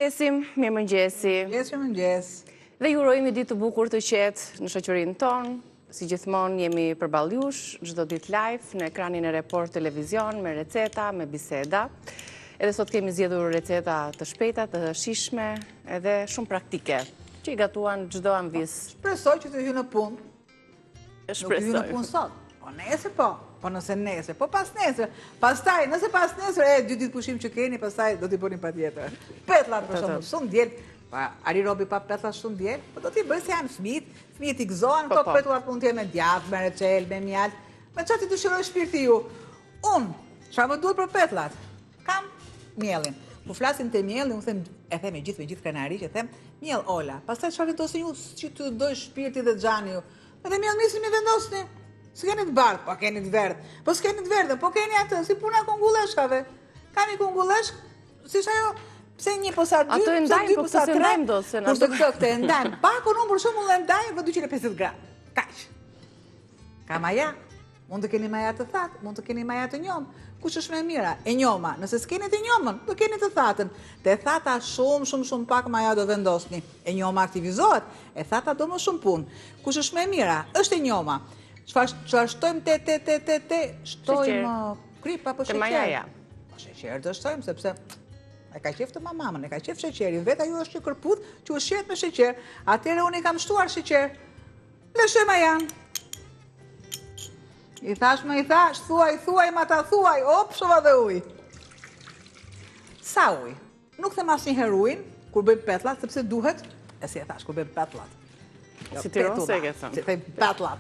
Mirëmëngjesi. Mirëmëngjes. Dhe ju urojmë ditë të bukur të qetë në shoqërinë tonë. Si gjithmonë jemi përballë jush, çdo ditë live në ekranin e Report Televizion me receta, me biseda. Edhe sot kemi zgjedhur receta të shpejta, të shijshme, edhe shumë praktike, që I gatuan çdo anvis. Shpresoj që të hyjë në punë. Shpresoj. Nuk hyjë në punë sot. Po nesër po. Po nëse nesër, po pas nesër. Pastaj, nëse pas nesër, 2 ditë pushim që keni, pastaj do t'i bëni patjetër. Petllat për shembull, shumë djel. Pa Ari Robi pa petlla shumë djel, po do t'i bëj se janë fëmijët I gëzohen këto petullat mund të jenë me djathtë, me reçel, me mjalt. Me çfarë ti dëshiroj shpirti ju? Çfarë më duhet për petullat? Kam miellin. Po flasim te mielli, unë them, e them me gjithë krenari, që them miell Ola. Pastaj çfarë vendosin ju që të doj shpirti dhe xhani ju? Edhe miell nisni me vendosni. S'keni të bardhë, po keni të verdhë. Po s'keni të verdhë, po keni atë, si puna kongulleshkave. Kam I kongulleshk, si ajo, pse një posa 2, ato e ndajmë, po pse ndajmë dosën. Po këtë e ndajmë. Pakun unë për shembull e ndajmë për 250 gram. Kaq. Ka maja, mund të keni maja të thatë, mund të keni maja të njomë. Kush është më e mira? E njoma. Nëse s'keni të njomën, do keni të thatën. Te thata shumë pak maja do vendosni. E njoma aktivizohet, e thata do më shumë punë. Kush është më e mira? Është e njoma. Çfarë shtojmë shtojmë krip apo sheqer? Te majaja. Po sheqer do shtojmë sepse e ka qef të mamamën, e ka qef sheqerin. Vetë ajo është që kërput që ushqehet me sheqer. Atëherë unë I kam shtuar sheqer. Lëshoj majan. I thash, thuaj, ma ta thuaj, opshova dhe uj. Sa uj? Nuk them asnjëherë ujin, kur bëjmë petllat, sepse duhet, e si e thash, kur bëjmë petllat. Si Tiranë se e ke thënë. Si them petllat.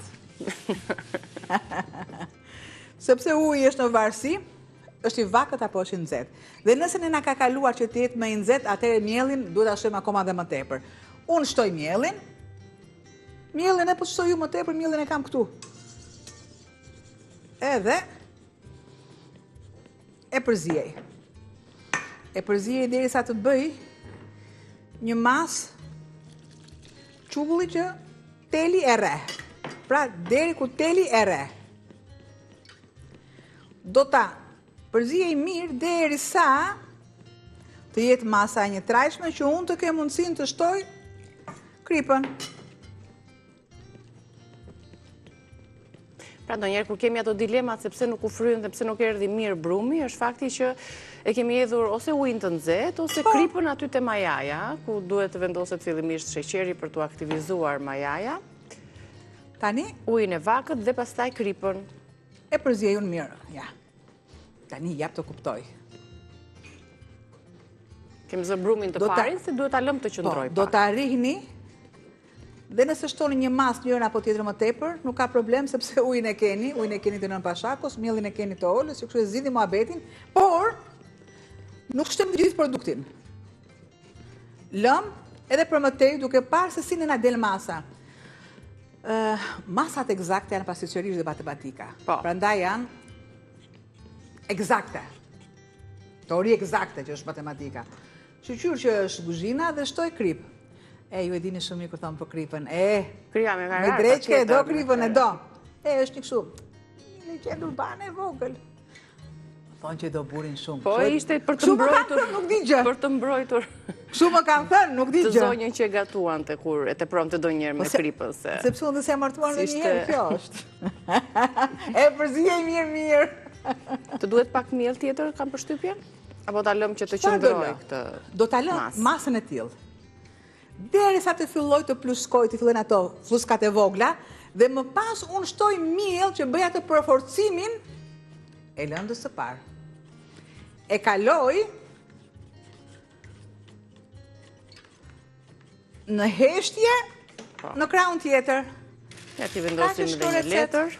Sepse uji është në varësi, është I vakët apo është I nxehtë. Dhe nëse ne na ka kaluar që të jetë më I nxehtë, atëherë mielin duhet ta shtojmë akoma dhe më tepër. Unë shtoj mielin e po shtoj ju më tepër, mielin e kam këtu. Edhe e përzijej. E përzijej derisa të bëj një masë çukulli që teli e re. Pra deri ku teli e re. Do ta përzijej mirë derisa të jetë masa një trajshme që unë të kem mundësinë të shtoj kripën. Pra ndonjëherë kur kemi ato dilemat sepse nuk u fryn dhe pse nuk erdhi mirë brumi, është fakti që e kemi hedhur ose ujin të nxehtë ose kripën aty te majaja, ku duhet të vendoset fillimisht sheqeri për t'u aktivizuar majaja. Tani ujin e vakët dhe pastaj kripën. E përzijej unë mirë, ja. Tani jap të kuptoj. Kemi zë brumin të parin se duhet ta lëm të qëndroj pak. Do ta rrihni. Dhe nëse shtoni një masë njërin apo tjetër më tepër, nuk ka problem sepse ujin e keni të nën pashakos, mielin e keni të olës, që kështu e zgjidhni muhabetin, por nuk shtojmë të gjithë produktin. Lëm edhe për mëtej duke parë se si na del masa. Masat eksakte janë pasqyrisht dhe matematika. Prandaj janë eksakte. Teori eksakte që është matematika. Shqyr që është kuzhina dhe shtoj krip. Ju e dini shumë mirë kur thon për kripën. Krija me me greqke e do kripën e do. Është një kështu. Një qend urbane e vogël. Thonë që do burin shumë. Po ishte për të mbrojtur, nuk di gjë. Për të mbrojtur. Kështu më kanë thënë, nuk di gjë. Të zonjën që e gatuante kur e tepronte ndonjëherë me kripën se. Sepse unë s'jam martuar ndonjëherë, kjo është. E përzijej mirë. Të duhet pak miell tjetër, kam përshtypjen? Apo ta lëm që të qëndrojë këtë? Do ta lëm masën e tillë. Derisa të filloj të pluskoj, të fillojnë ato fluskat e vogla, dhe më pas unë shtoj miell që bëj atë përforcimin e lëndës së parë. E kaloj në heshtje në krahun tjetër. Ja ti vendosim edhe një letër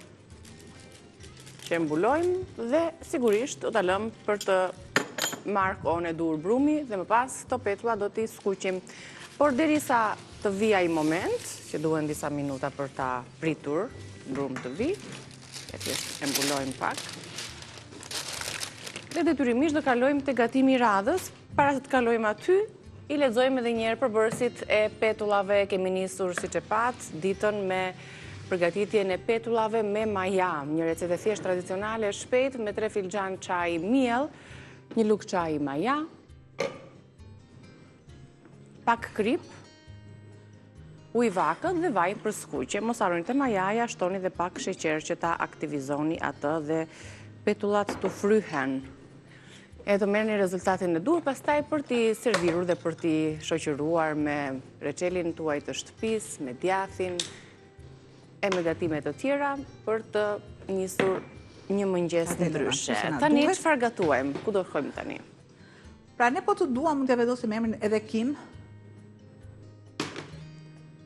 që mbulojmë dhe sigurisht do ta lëm për të marrë kohën e dur brumi dhe më pas këto petulla do t'i skuqim. Por derisa të vi ai moment, që duhen disa minuta për ta pritur brum të vi, e mbulojmë pak. Dhe detyrimisht do kalojmë te gatimi I radhës, para se të kalojmë aty, I lexojmë edhe një herë përbërësit e petullave. Kemi nisur siç e pat ditën me përgatitjen e petullave me maja, një recetë thjesht tradicionale, shpejt, me 3 filxhan çaj miell, një lugë çaj maja, pak krip, ujë vakët dhe vaj për skuqe. Mos harroni të majaja, shtoni dhe pak sheqer që ta aktivizoni atë dhe petullat të fryhen. E të merrni rezultatin e duhur, pastaj për t'i servirur dhe për t'i shoqëruar me reçelin tuaj të shtëpisë, me djathin e me gatime të tjera për të nisur një mëngjes të ndryshe. Tani çfarë gatuajmë? Ku do shkojmë tani? Pra ne po të duam mund t'ja vendosim emrin edhe Kim.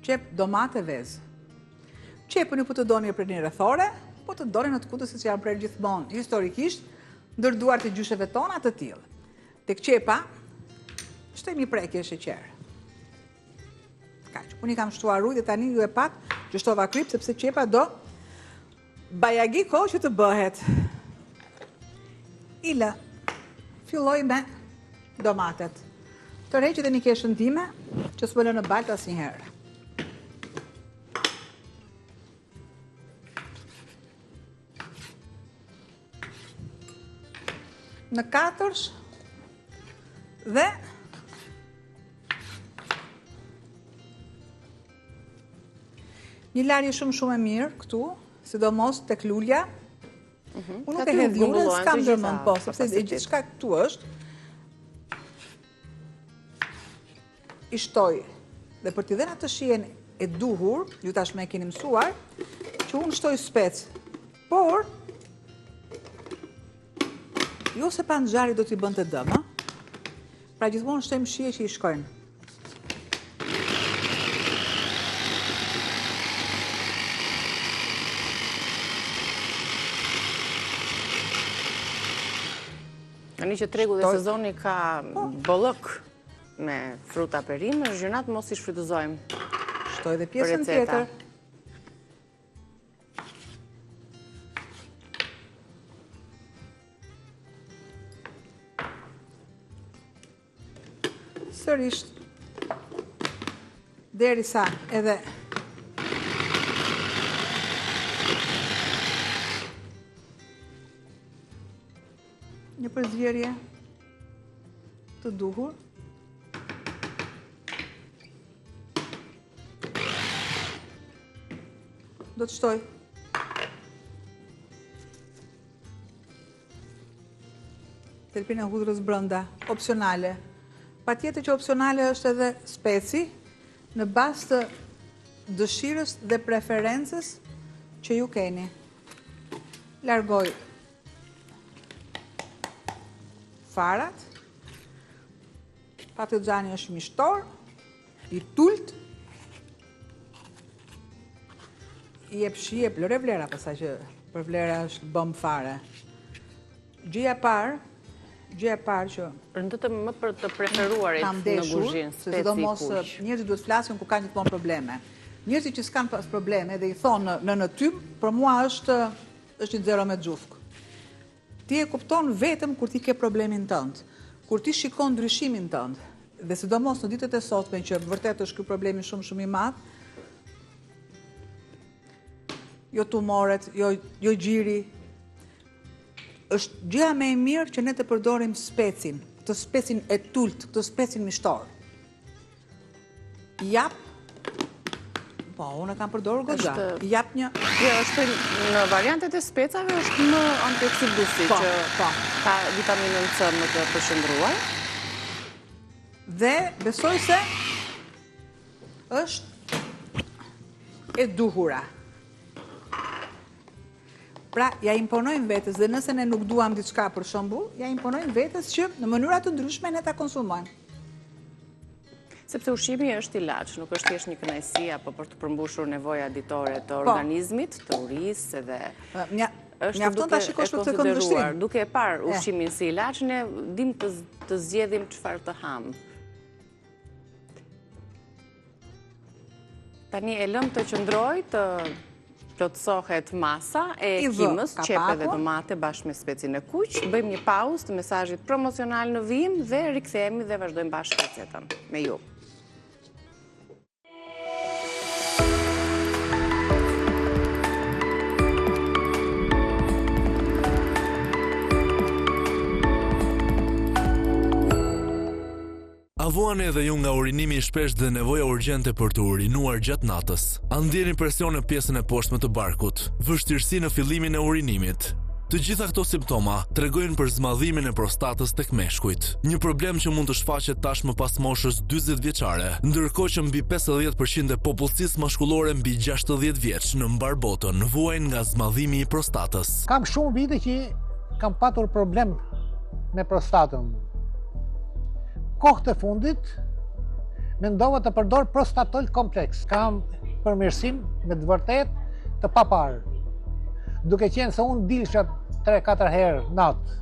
Qep domate vezë. Qepën ju po të doni për një rrethore, po të doni në të kutës që janë prerë gjithmonë historikisht, ndërduar të gjysheve tona të tillë. Tek qepa, shtojmë një prekje sheqer. Kaq, unë i kam shtuar ujë dhe tani ju e pat që shtova krip sepse qepa do bajagi kohë që të bëhet. Ila, filloj me domatet. Tërheqit e një keshën time që s'më lë në baltë asnjëherë. Në katërsh dhe një larje shumë e mirë këtu, sidomos tek lulja. Unë nuk e hedh lulën, s'kam ndërmend po, sepse gjithçka këtu është. I shtoj dhe për t'i dhënë atë shijen e duhur, ju tashmë e keni mësuar, që unë shtoj spec, por jo se pa nxari do t'i bënte dëm, pra gjithmonë shtojmë shije që i shkojnë. Tani që tregu dhe sezoni ka bollëk me fruta perime, gjërat mos i shfrytëzojmë. Shtoj dhe pjesën tjetër. Sërish, derisa edhe një përzierje të duhur. Do të shtoj thelpin e hudhrës brenda, opsionale. Patjetër që opsionale është edhe speci në bazë të dëshirës dhe preferencës që ju keni. Largoj farat. Patlıcani është mishtor, i tult. I jep shije plore vlera, pastaj që për vlera është bëm fare. Gjëja e parë që rëndëtë më për të preferuarit në kuzhinë, speci sidomos njerëzit duhet flasin ku kanë gjithmonë probleme. Njerëzit që s'kanë pas probleme dhe i thonë në tym, për mua është një zero me xhufk. Ti e kupton vetëm kur ti ke problemin tënd, kur ti shikon ndryshimin tënd, dhe sidomos në ditët e sotme që vërtet është ky problemi shumë i madh. Jo tumoret, jo gjiri. Është gjëja më e mirë që ne të përdorim specin, këtë specin e tult, këtë specin mishtor. Jap, po, unë kam përdorur goxha. Jap një... Jo, është në variantet e specave është më antioksidusi që ka vitaminën C më të përshëndruar. Dhe besoj se është e duhura. Pra, ja imponojmë vetës, dhe nëse ne nuk duam diçka për shembull, ja imponojmë vetës që në mënyra të ndryshme ne ta konsumojmë. Sepse ushqimi është ilaç, nuk është thjesht një kënaqësi apo për të përmbushur nevoja ditore të organizmit, të urisë edhe mjafton ta shikosh për të këndvështrim. Duke e parë ushqimin si ilaç, ne dim të zgjedhim çfarë të ham. Tani e lëm të qëndroj të plotësohet masa e kimës, qepe dhe domate bashkë me specin e kuq. Bëjmë një pauzë të mesazhit promocional në vijim dhe rikthehemi dhe vazhdojmë bashkë recetën me ju. Avuani edhe ju nga urinimi I shpesh dhe nevoja urgjente për të urinuar gjatë natës. A ndjeni presion në pjesën e poshtme të barkut, vështirësi në fillimin e urinimit. Të gjitha këto simptoma tregojnë për zmadhimin e prostatës tek meshkujt, një problem që mund të shfaqet tashmë pas moshës 40 vjeçare, ndërkohë që mbi 50% e popullsisë mashkullore mbi 60 vjeç në mbar botën vuajnë nga zmadhimi I prostatës. Kam shumë vite që kam patur problem me prostatën. Kohët e fundit mendova të përdor prostatol kompleks. Kam përmirësim me të vërtet të paparë. Duke qenë se unë dilsha 3-4 herë natë.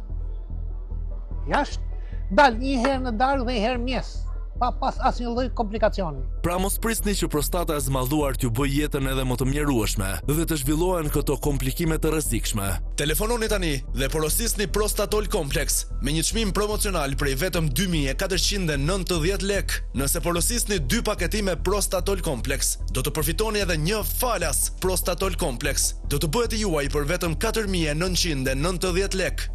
Jashtë, dal një herë në darkë dhe një herë mjes, pa pas asnjë lloj komplikacioni. Pra mos prisni që prostata e zmadhuar t'ju bëj jetën edhe më të mjerueshme dhe të zhvillohen këto komplikime të rrezikshme. Telefononi tani dhe porosisni Prostatol Kompleks me një çmim promocional prej vetëm 2490 lek. Nëse porosisni 2 paketime Prostatol Kompleks, do të përfitoni edhe një falas Prostatol Kompleks. Do të bëhet I juaj për vetëm 4990 lek.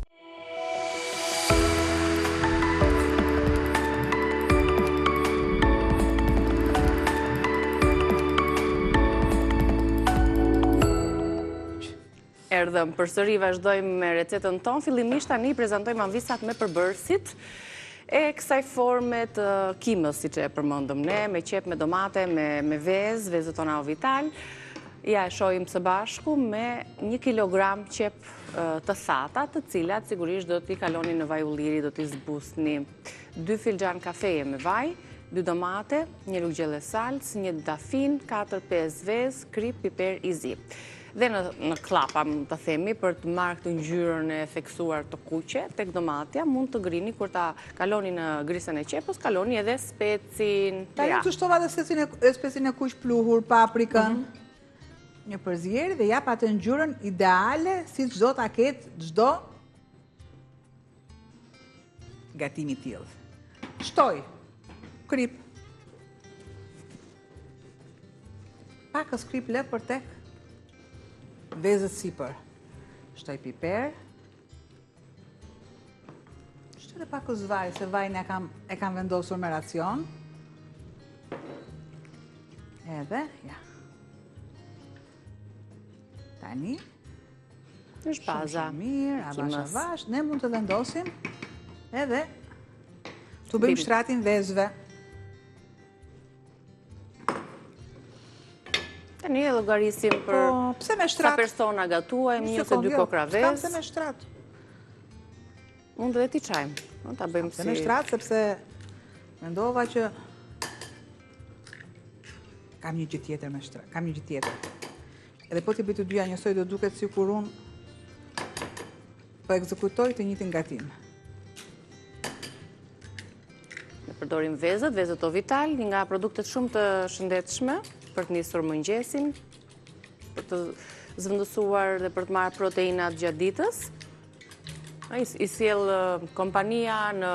Erdhëm përsëri, vazhdojmë me recetën tonë. Fillimisht tani prezantojmë anvisat me përbërësit e kësaj forme të kimës, siç e përmendëm ne, me qep, me domate, me vezë tona Ovital. Ja e shohim së bashku me 1 kilogram qep të thata, të cilat sigurisht do t'i kaloni në vaj ulliri, do t'i zbusni 2 filxhan kafeje me vaj, 2 domate, 1 lugë gjelle salc, 1 dafin, 4-5 vezë, krip, piper I zi. Dhe në klapa, të themi, për të marrë këtë ngjyrën e theksuar të kuqe, tek domatja, mund të grini kur ta kaloni në grisën e qepës, kaloni edhe specin. Tani të shtova dhe specin e kuq pluhur, paprikën, një përzierje dhe jap atë ngjyrën ideale si çdo ta ketë çdo gatim I tillë. Shtoj krip. Pakës krip lë për tek vezët sipër. Shtoj piper. Shtoj dhe pakës vaj, se vajnë e kam vendosur me racion. Edhe, ja. Tani. Është baza. Mirë, avash, ne mund të vendosim edhe të bëjmë shtratin vezëve. Tani e llogarisim për sa persona gatuajmë, 1 ose 2 kokra vezë. Pse me shtrat? Mund edhe t'i çajmë. Ta bëjmë si me shtrat, sepse mendova që kam një gjë tjetër me shtrat. Kam një gjë tjetër. Edhe po t'i bëj të dyja njësoj do duket sikur unë po ekzekutoj të njëjtin gatim. Ne përdorim vezët Ovital, një nga produktet shumë të shëndetshme për të nisur mëngjesin, për të zëvendësuar dhe për të marrë proteinat gjatë ditës. I sjell kompania në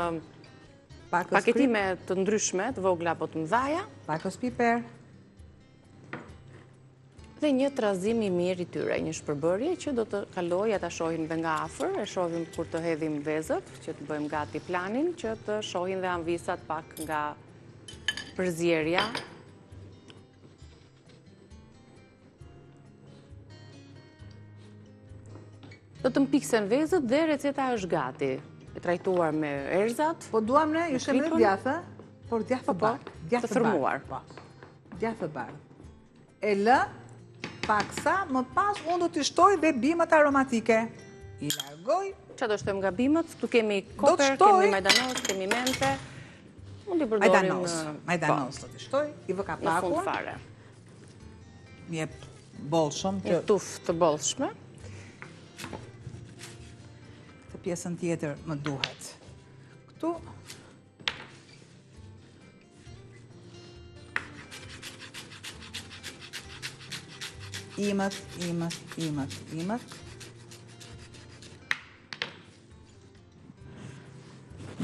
paketime të ndryshme, të vogla apo të mëdha, pakës piper. Dhe një trazim I mirë I tyre, një shpërbërje që do të kaloj, ata shohin dhe nga afër, e shohim kur të hedhim vezët, që të bëjmë gati planin, që të shohin dhe anvisat pak nga përzierja. Do të mpiksen vezët dhe receta është gati. E trajtuar me erzat. Po duam ne, ju shem dhe djathë, por djathë bardhë. Të fërmuar. Djathë bardhë. E lë, paksa, më pas unë do t'i shtoj dhe bimët aromatike. I largoj. Qa do shtojmë nga bimët? Tu kemi koper, kemi majdanos, kemi mente. Mund t'i përdorim Majdanos do t'i shtoj, I vë kapakun. Në fund fare. Një bollshëm. Një tufë të bollshme. Pjesën tjetër më duhet. Këtu imët.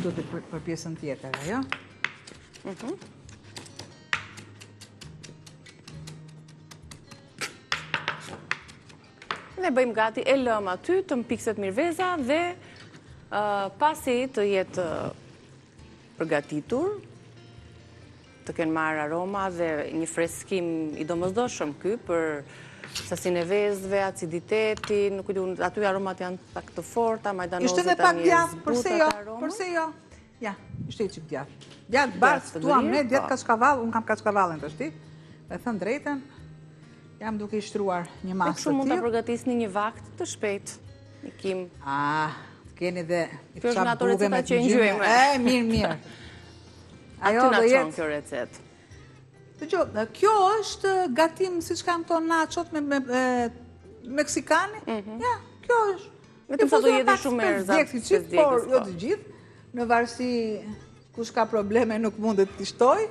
Do të për pjesën tjetër, ajo? Ne bëjmë gati, e lëm aty, të mpikset mirë veza dhe pasi të jetë përgatitur, të kenë marrë aroma dhe një freskim i domosdoshëm ky për sasinë e vezëve, aciditeti, nuk e di, aty aromat janë pak të forta, Ishte edhe pak djathë, përse jo? Ja, ishte i qik djathë. Djathë bardhë, tuam ne, djetë kaçkavall, unë kam kaçkavallin të shti, dhe thënë drejten, jam duke i shtruar një masë të tillë. Kështu mund të përgatisni një vakt të shpejt, një kim. Keni dhe i çap buve me të gjyme. Mirë. Aty na çon kjo recetë. Dëgjoj, kjo është gatim siç kanë këto nachot me meksikani. Ja, kjo është. Vetëm sa do jetë shumë erëza, por jo të gjithë. Në varësi kush ka probleme nuk mundet të shtoj.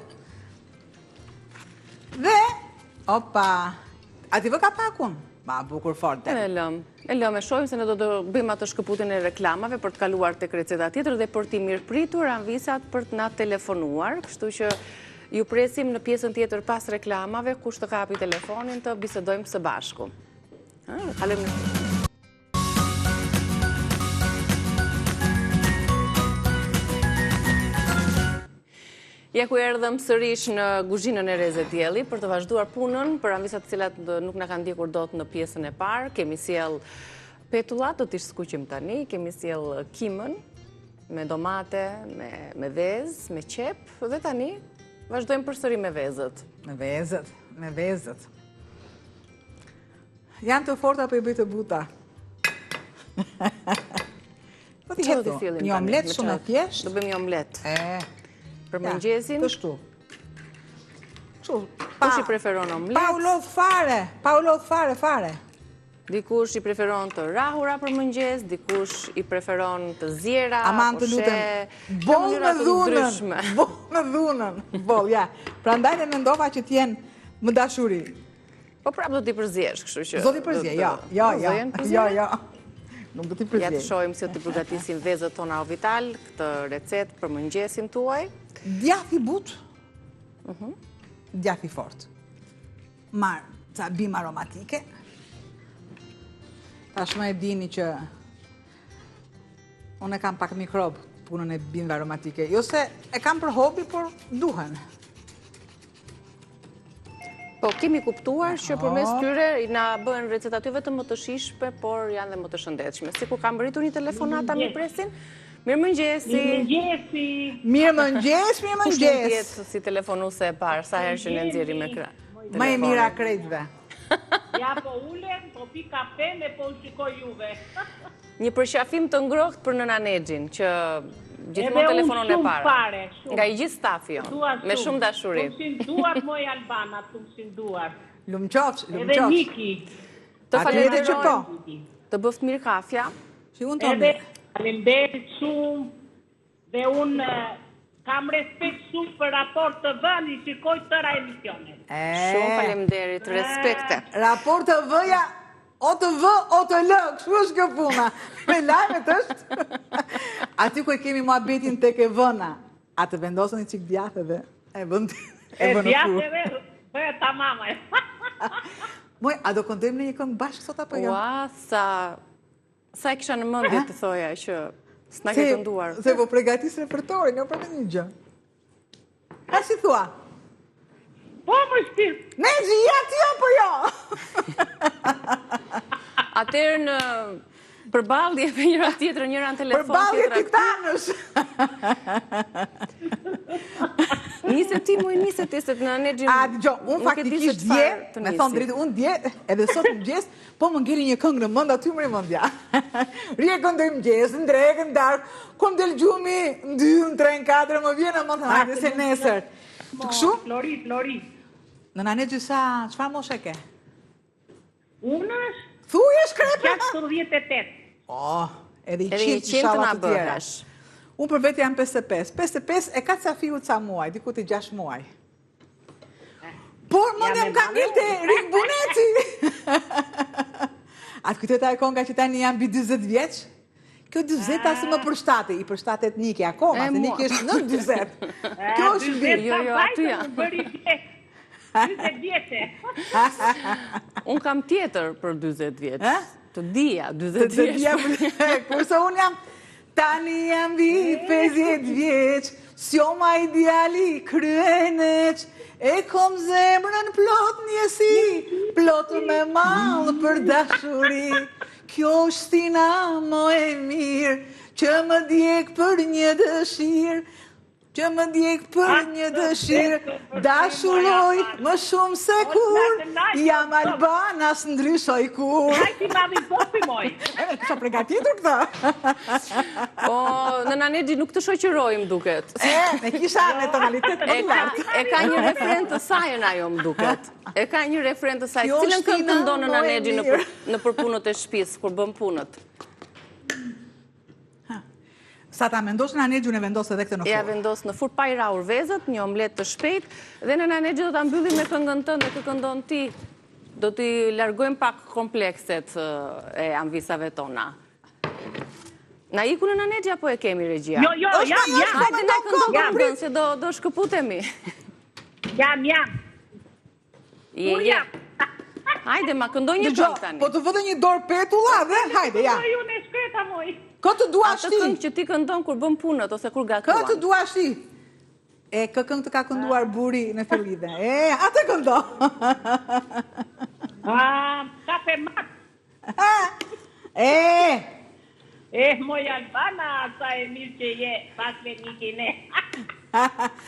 Dhe, ati vë ka pakun. Ma, bukur fort. E lëm e shohim se ne do të bëjmë atë shkëputjen e reklamave për të kaluar tek receta tjetër dhe për t'i mirëpritur anvisat për të na telefonuar, kështu që ju presim në pjesën tjetër pas reklamave, kush të kapi telefonin të bisedojmë së bashku. Faleminderit. Ja ku erdhëm sërish në kuzhinën e Reze Dielli për të vazhduar punën për anvisat të cilat nuk na kanë ndjekur dot në pjesën e parë. Kemi sjell petullat, do t'i skuqim tani, kemi sjell kimën me domate, me vezë, me qep dhe tani vazhdojmë përsëri me vezët. Me vezët. Janë të forta për i bëjtë buta. Po t'i jetu, një omlet shumë e thjesht. Do bëjmë një omlet. Për mëngjesin. Të shtu. Kush i preferon omlet? Pa u lodh fare. Dikush i preferon të rahura për mëngjes, dikush i preferon të zjera, aman të lutem, boll me dhunën. Boll, ja. Prandaj ne mendova që t'jenë më dashuri. Po prapë do t'i përzjesh, kështu që. Do t'i përzje, jo. Nuk do t'i përzje. Ja të shohim se t'i përgatisim vezët tona Ovital, këtë recetë për mëngjesin tuaj. Djathi but, djathi fort. Marë ca bim aromatike. Tashmë e dini që unë e kam pak mikrob punën e bimve aromatike. Jo se e kam për hobi, por duhen. Po, kemi kuptuar që përmes tyre na bëhen recetat ty vetëm më të shishme, por janë dhe më të shëndetshme. Sikur kam rritur një telefonata mi presin. Mirëmëngjesi. Mirëmëngjes. Kush mund të jetë si telefonuse e parë, sa herë që ne nxjerrim ekran? Më e mira krejtve. Ja po ulem, po pi kafe me po shikoj juve. Një përqafim të ngrohtë për nëna Nexhin, që gjithmonë telefonon e parë. Nga i gjithë stafi jo, me shumë dashuri. Të mësin duar moj Albana, të mësin duar. Lumqofsh. Edhe Niki. Të falenderoj. Të bëft mirë kafja. Edhe falenderit shumë dhe unë kam respekt shumë për raport të vëni, shikoj tëra emisionet. Shumë falenderit, respekte. Raport të vëja, o të vë, o të lë, kështu është kjo puna. Me lajmet është. Aty ku e kemi muhabetin tek e vëna, a të vendosën një qik djatheve, e vënë në djatheve, bëhe ta mama. Moj, a do këndojmë në një këngë bashkë sot apo jo? Ua, sa e kisha në mëndje të thoja që s'na ke kënduar. Se po pregatis repertorin, jo për një gjë. A si thua? Po më shpirë. Ne gjia ti apo jo? Atëherë në përballje me njëra tjetër, njëra në telefon, përballje titanësh. Niset ti, muj niset ti, se të në Nexhin. A, dëgjo, unë faktikisht dje, me thonë dritë, unë dje, edhe sot më gjes, po më ngeri një këngë në mënd, aty më rëmëndja. Rje këndoj më gjes, në drekë, në darë, kom del gjumi, në 2, në 3, në 4, më vjenë, më të hajde se nesër. Të këshu? Flori. Në në Nexhi sa, qëfar moshe ke? Unë është? Thuj e shkrepe? 68. Edhe i 100 shalat të tjera. Unë për vetë jam 55. 55 e ka ca fiu ca muaj, diku të 6 muaj. Por më ndem ka ngil të Rik Buneci. Atë kujteta e konga që tani jam bi 20 vjeç? Kjo 20 asë më përshtate, i përshtatet Niki akoma, se Niki është në 20. Kjo është bi. Jo, aty ja. 20 vjetë. Unë kam tjetër për 20 vjetë. Të dija 20 vjetë. Kurse unë jam, tani jam vi 50 vjeç, Sjoma ideali kryeneq, e kom zemrën plot njësi, plot me malë për dashuri. Kjo është stina më e mirë, që më djek për një dëshirë, dashuroj më shumë se kur, jam Albanas ndryshoj kur. Hajti mami popi moj. Kisha pregatitur këta. Po, në Nanexhi nuk të shoqërojmë duket. Ne kisha me tonalitet më lartë. E ka një refren të saj ajo më duket. E ka një refren të saj. Kjo Cilën është këngë këndon në tina më e Nanexhi mirë. në për punët e shtëpisë kur bën punët? Sa ta mendosh në Nanexhi e vendos edhe këtë në Ja furrë. vendos në furrë pa i rahur vezët, një omlet të shpejt, dhe në Nanexhi do ta mbyllim me këngën tënde, kë këndon ti. Do t'i largojmë pak komplekset e anvisave tona. Na iku në Nanexhi apo e kemi regjia? Jo, jam. Hajde na këndon se do shkëputemi. Jam. Je. Hajde, ma këndoj një Dëgjoj, këngë tani. po të vëdhe një dorë petulla dhe hajde, ja. Ju në shkreta moj. Këtë duash Atë ti. këngë që ti këndon kur bën punët ose kur gatuan. Këtë duash ti. E, kë këngë të ka kënduar buri në Fillide. E, atë këndo. Kafe mat. Moj Albana, sa e mirë që je, pas me një kine.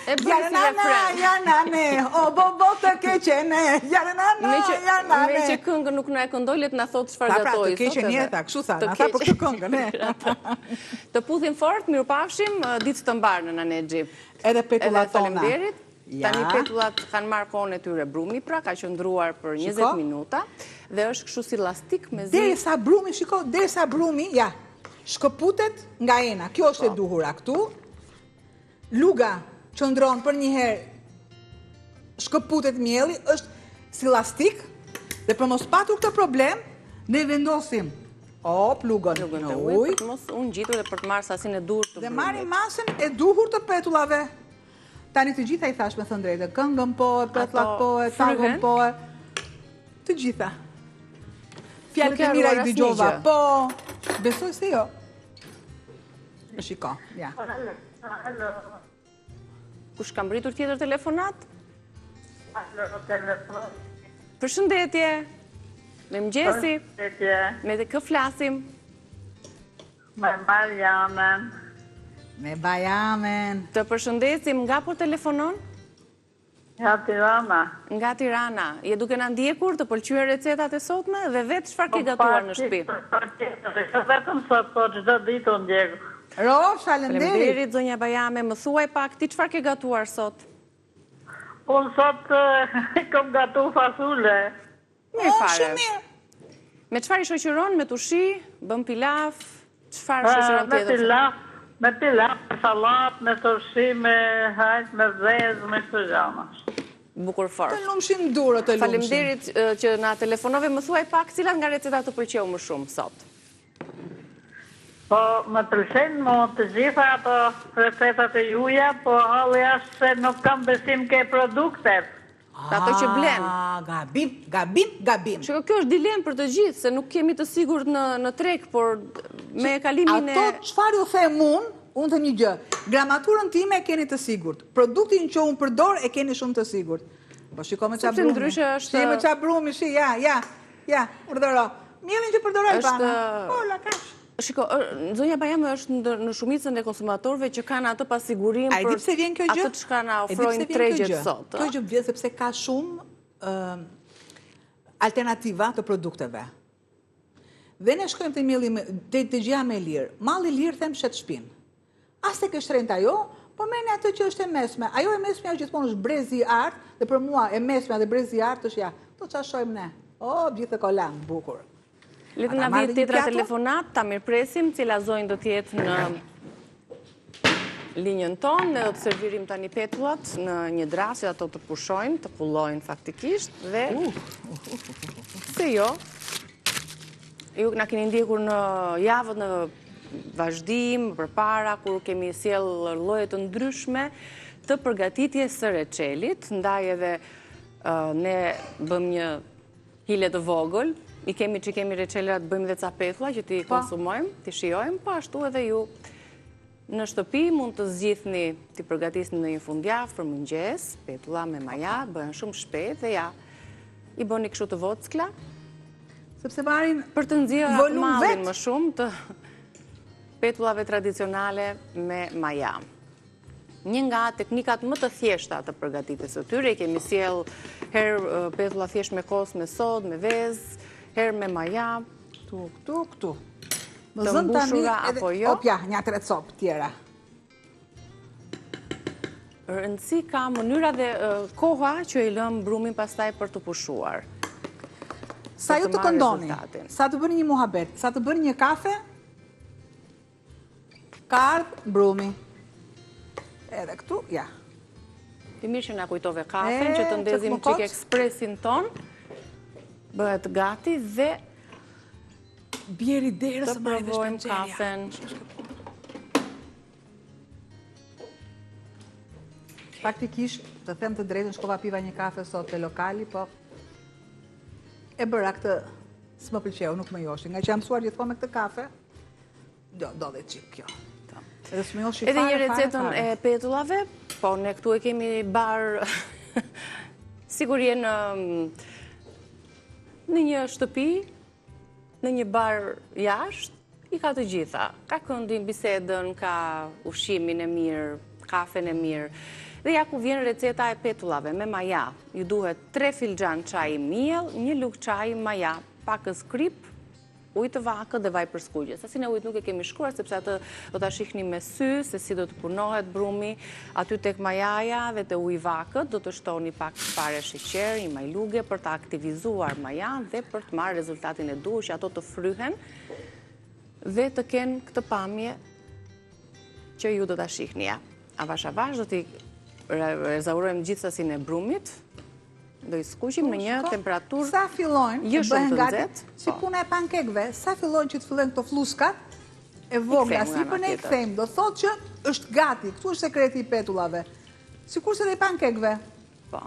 E bërë si refren. Jarnane, o bo të keqene, jarnane, Me që jarnane. këngë nuk na e këndoj, le të na thotë çfarë Ta pra, gatoi. të keqen jeta, kështu tha, na tha për këtë këngën, e. Të puthim fort, mirupafshim, ditë të mbarë në Nanexhi. Edhe petullat tona. Faleminderit. Ja. Tani petullat kanë marrë kohën e tyre brumi, pra ka qëndruar për 20 Shiko. minuta dhe është kështu si lastik me zi. Derisa brumi, shiko, derisa brumi, ja, shkëputet nga ena. Kjo është e duhura këtu. Luga qëndron për një herë, shkëputet mielli, është si lastik, dhe për mos patur këtë problem, ne vendosim lugën Lugën në të ujë, ujë, për të mos unë gjitur dhe për të marrë sasinë e duhur të dhe brumit. marrim masën e duhur të petullave. Tani të gjitha i thash me thënë drejtë, këngën po, petullat po, tagën fryhen? po, të gjitha. Fjalët Nuk e e mira i harruar dëgjova, asnjë gjë. po, besoj se jo. Shiko, ja. Kush ka mbritur tjetër telefonat? Përshëndetje. Me mëgjesi. Me të kë flasim? Me Marianën. Me bajamen. Të përshëndesim nga po telefonon? Ja Tirana. Nga Tirana. Je duke na ndjekur të pëlqyer recetat e sotme dhe vetë çfarë ke gatuar në shtëpi? Vetëm sot, po çdo ditë unë ndjek. Rosh, falenderit. Faleminderit zonja Bajame, më thuaj pak ti çfarë ke gatuar sot? Unë sot kom gatu fasule. Mirë fare. Shumë mirë. Me çfarë i shoqëron? Me tushi, bën pilaf, çfarë shoqëron Me tjetër? pilaf, me salat, me turshi, me hajt, me zezë, me këto gjana. Bukur Të fort. lumshim durë, të lumshim. Faleminderit që na telefonove, më thuaj pak cilat nga recetat të pëlqeu më shumë sot. Po, më pëlqejnë më të gjitha ato recetat e juja, po halli është se nuk kam besim ke produktet. Ato që blen. Gabim. Shiko, kjo është dilemë për të gjithë, se nuk kemi të sigurt në treg, por me kalimin e... Ato çfarë ju them unë them një gjë. Gramaturën time e keni të sigurt. Produktin që unë përdor e keni shumë të sigurt. Po shiko me Sepse çabrumi. ndryshe është- Si me çabrumi, shi, ja, urdhëro. Mielin që përdoroj Është- pana. Po, la kash. Shiko, zonja Bajame është në shumicën e konsumatorëve që kanë atë pasigurim A e di për pse vjen kjo gjë? atë çka na E di pse ofrojnë vjen kjo tregjet gjë? sot. Kjo gjë vjen sepse ka shumë alternativa të produkteve. Dhe ne shkojmë të gjëja me lirë. Malli lirë them shet shpinë. As tek e shtrenjtë ajo, po merrni atë që është e mesme. Ajo e mesme gjithmonë është brezi i artë, dhe për mua e mesme dhe brezi i artë është ja. To çfarë shojmë ne? O, gjithë kolan, bukur. Le të A na ta marrë vijë një tetra pjato? telefonat, ta mirpresim, cila zonjë do të jetë në linjën tonë, ne do të servirim tani petullat në një drasë, ato të pushojnë, të pullojnë faktikisht dhe se jo. Ju na keni ndjekur në javët në vazhdim, përpara kur kemi sjell lloje të ndryshme të përgatitjes së reçelit, ndaj edhe ne bëm një hile të vogël, i kemi që kemi reçelat, bëjmë dhe ca petulla që ti konsumojmë, ti shijojmë, po ashtu edhe ju Në shtëpi mund të zgjidhni t'i përgatisni në një fundjavë për mëngjes, petulla me maja, bëhen shumë shpejt dhe ja, i bëni kështu të vockla, Sepse marrin për të nxjerrë volum mallin vet. më shumë të petullave tradicionale me maja. Një nga teknikat më të thjeshta të përgatitjes së tyre, kemi sjell herë petulla thjesht me kos, me sodë, me vezë, herë me maja, Këtu. Më Të zën tani mbushura apo jo? Opja, një 3 copë tjera. rëndësi ka mënyra dhe koha që i lëm brumin pastaj për të pushuar. Sa ju të të marrë këndoni, rezultatin. sa të bëni një muhabet, sa të bëni një kafe, ka ardhë brumi. Edhe këtu, ja. Ti mirë që na kujtove kafen, që të që ndezim më çik kot. ekspresin ton, bëhet gati dhe Bjeri derë të së marrë dhe provojmë shpëngjerja. kafen. Faktikisht, të them të drejtën, shkova piva një kafe sot te lokali, po e bëra këtë, s'më pëlqeu, nuk më joshi. Nga që jam mësuar gjithmonë me këtë kafe, do dhe qik kjo. Edhe s'më joshi Edhe një fare, recetën fare. e petullave, po ne këtu e kemi bar sigurie në një shtëpi, në një bar jashtë, i ka të gjitha. Ka këndin, bisedën, ka ushqimin e mirë, kafen e mirë. Dhe ja ku vjen receta e petullave me maja. Ju duhet 3 filxhan çaj miell, 1 lugë çaj maja, pakës krip, ujë të vakët dhe vaj për skuqje. Sasinë e ujit nuk e kemi shkruar sepse atë do ta shihni me sy se si do të punohet brumi. Aty tek majaja dhe te uji vakët do të shtoni pak fare sheqer, një majluge për të aktivizuar majan dhe për të marrë rezultatin e duhur që ato të fryhen dhe të kenë këtë pamje që ju do ta shihni. Avash do t'i rezaurojmë gjithësasinë e brumit. Do i skuqim në një temperaturë Sa fillojnë jo të shumë bëhen të gati, nxehtë, si puna e pankekëve, sa fillojnë që të fillojnë këto fluskat e vogla, kthejmë nga si për ne i ana kthejmë, do thotë që është gati, këtu është sekreti i petullave. Sikurse dhe i pankekëve. po.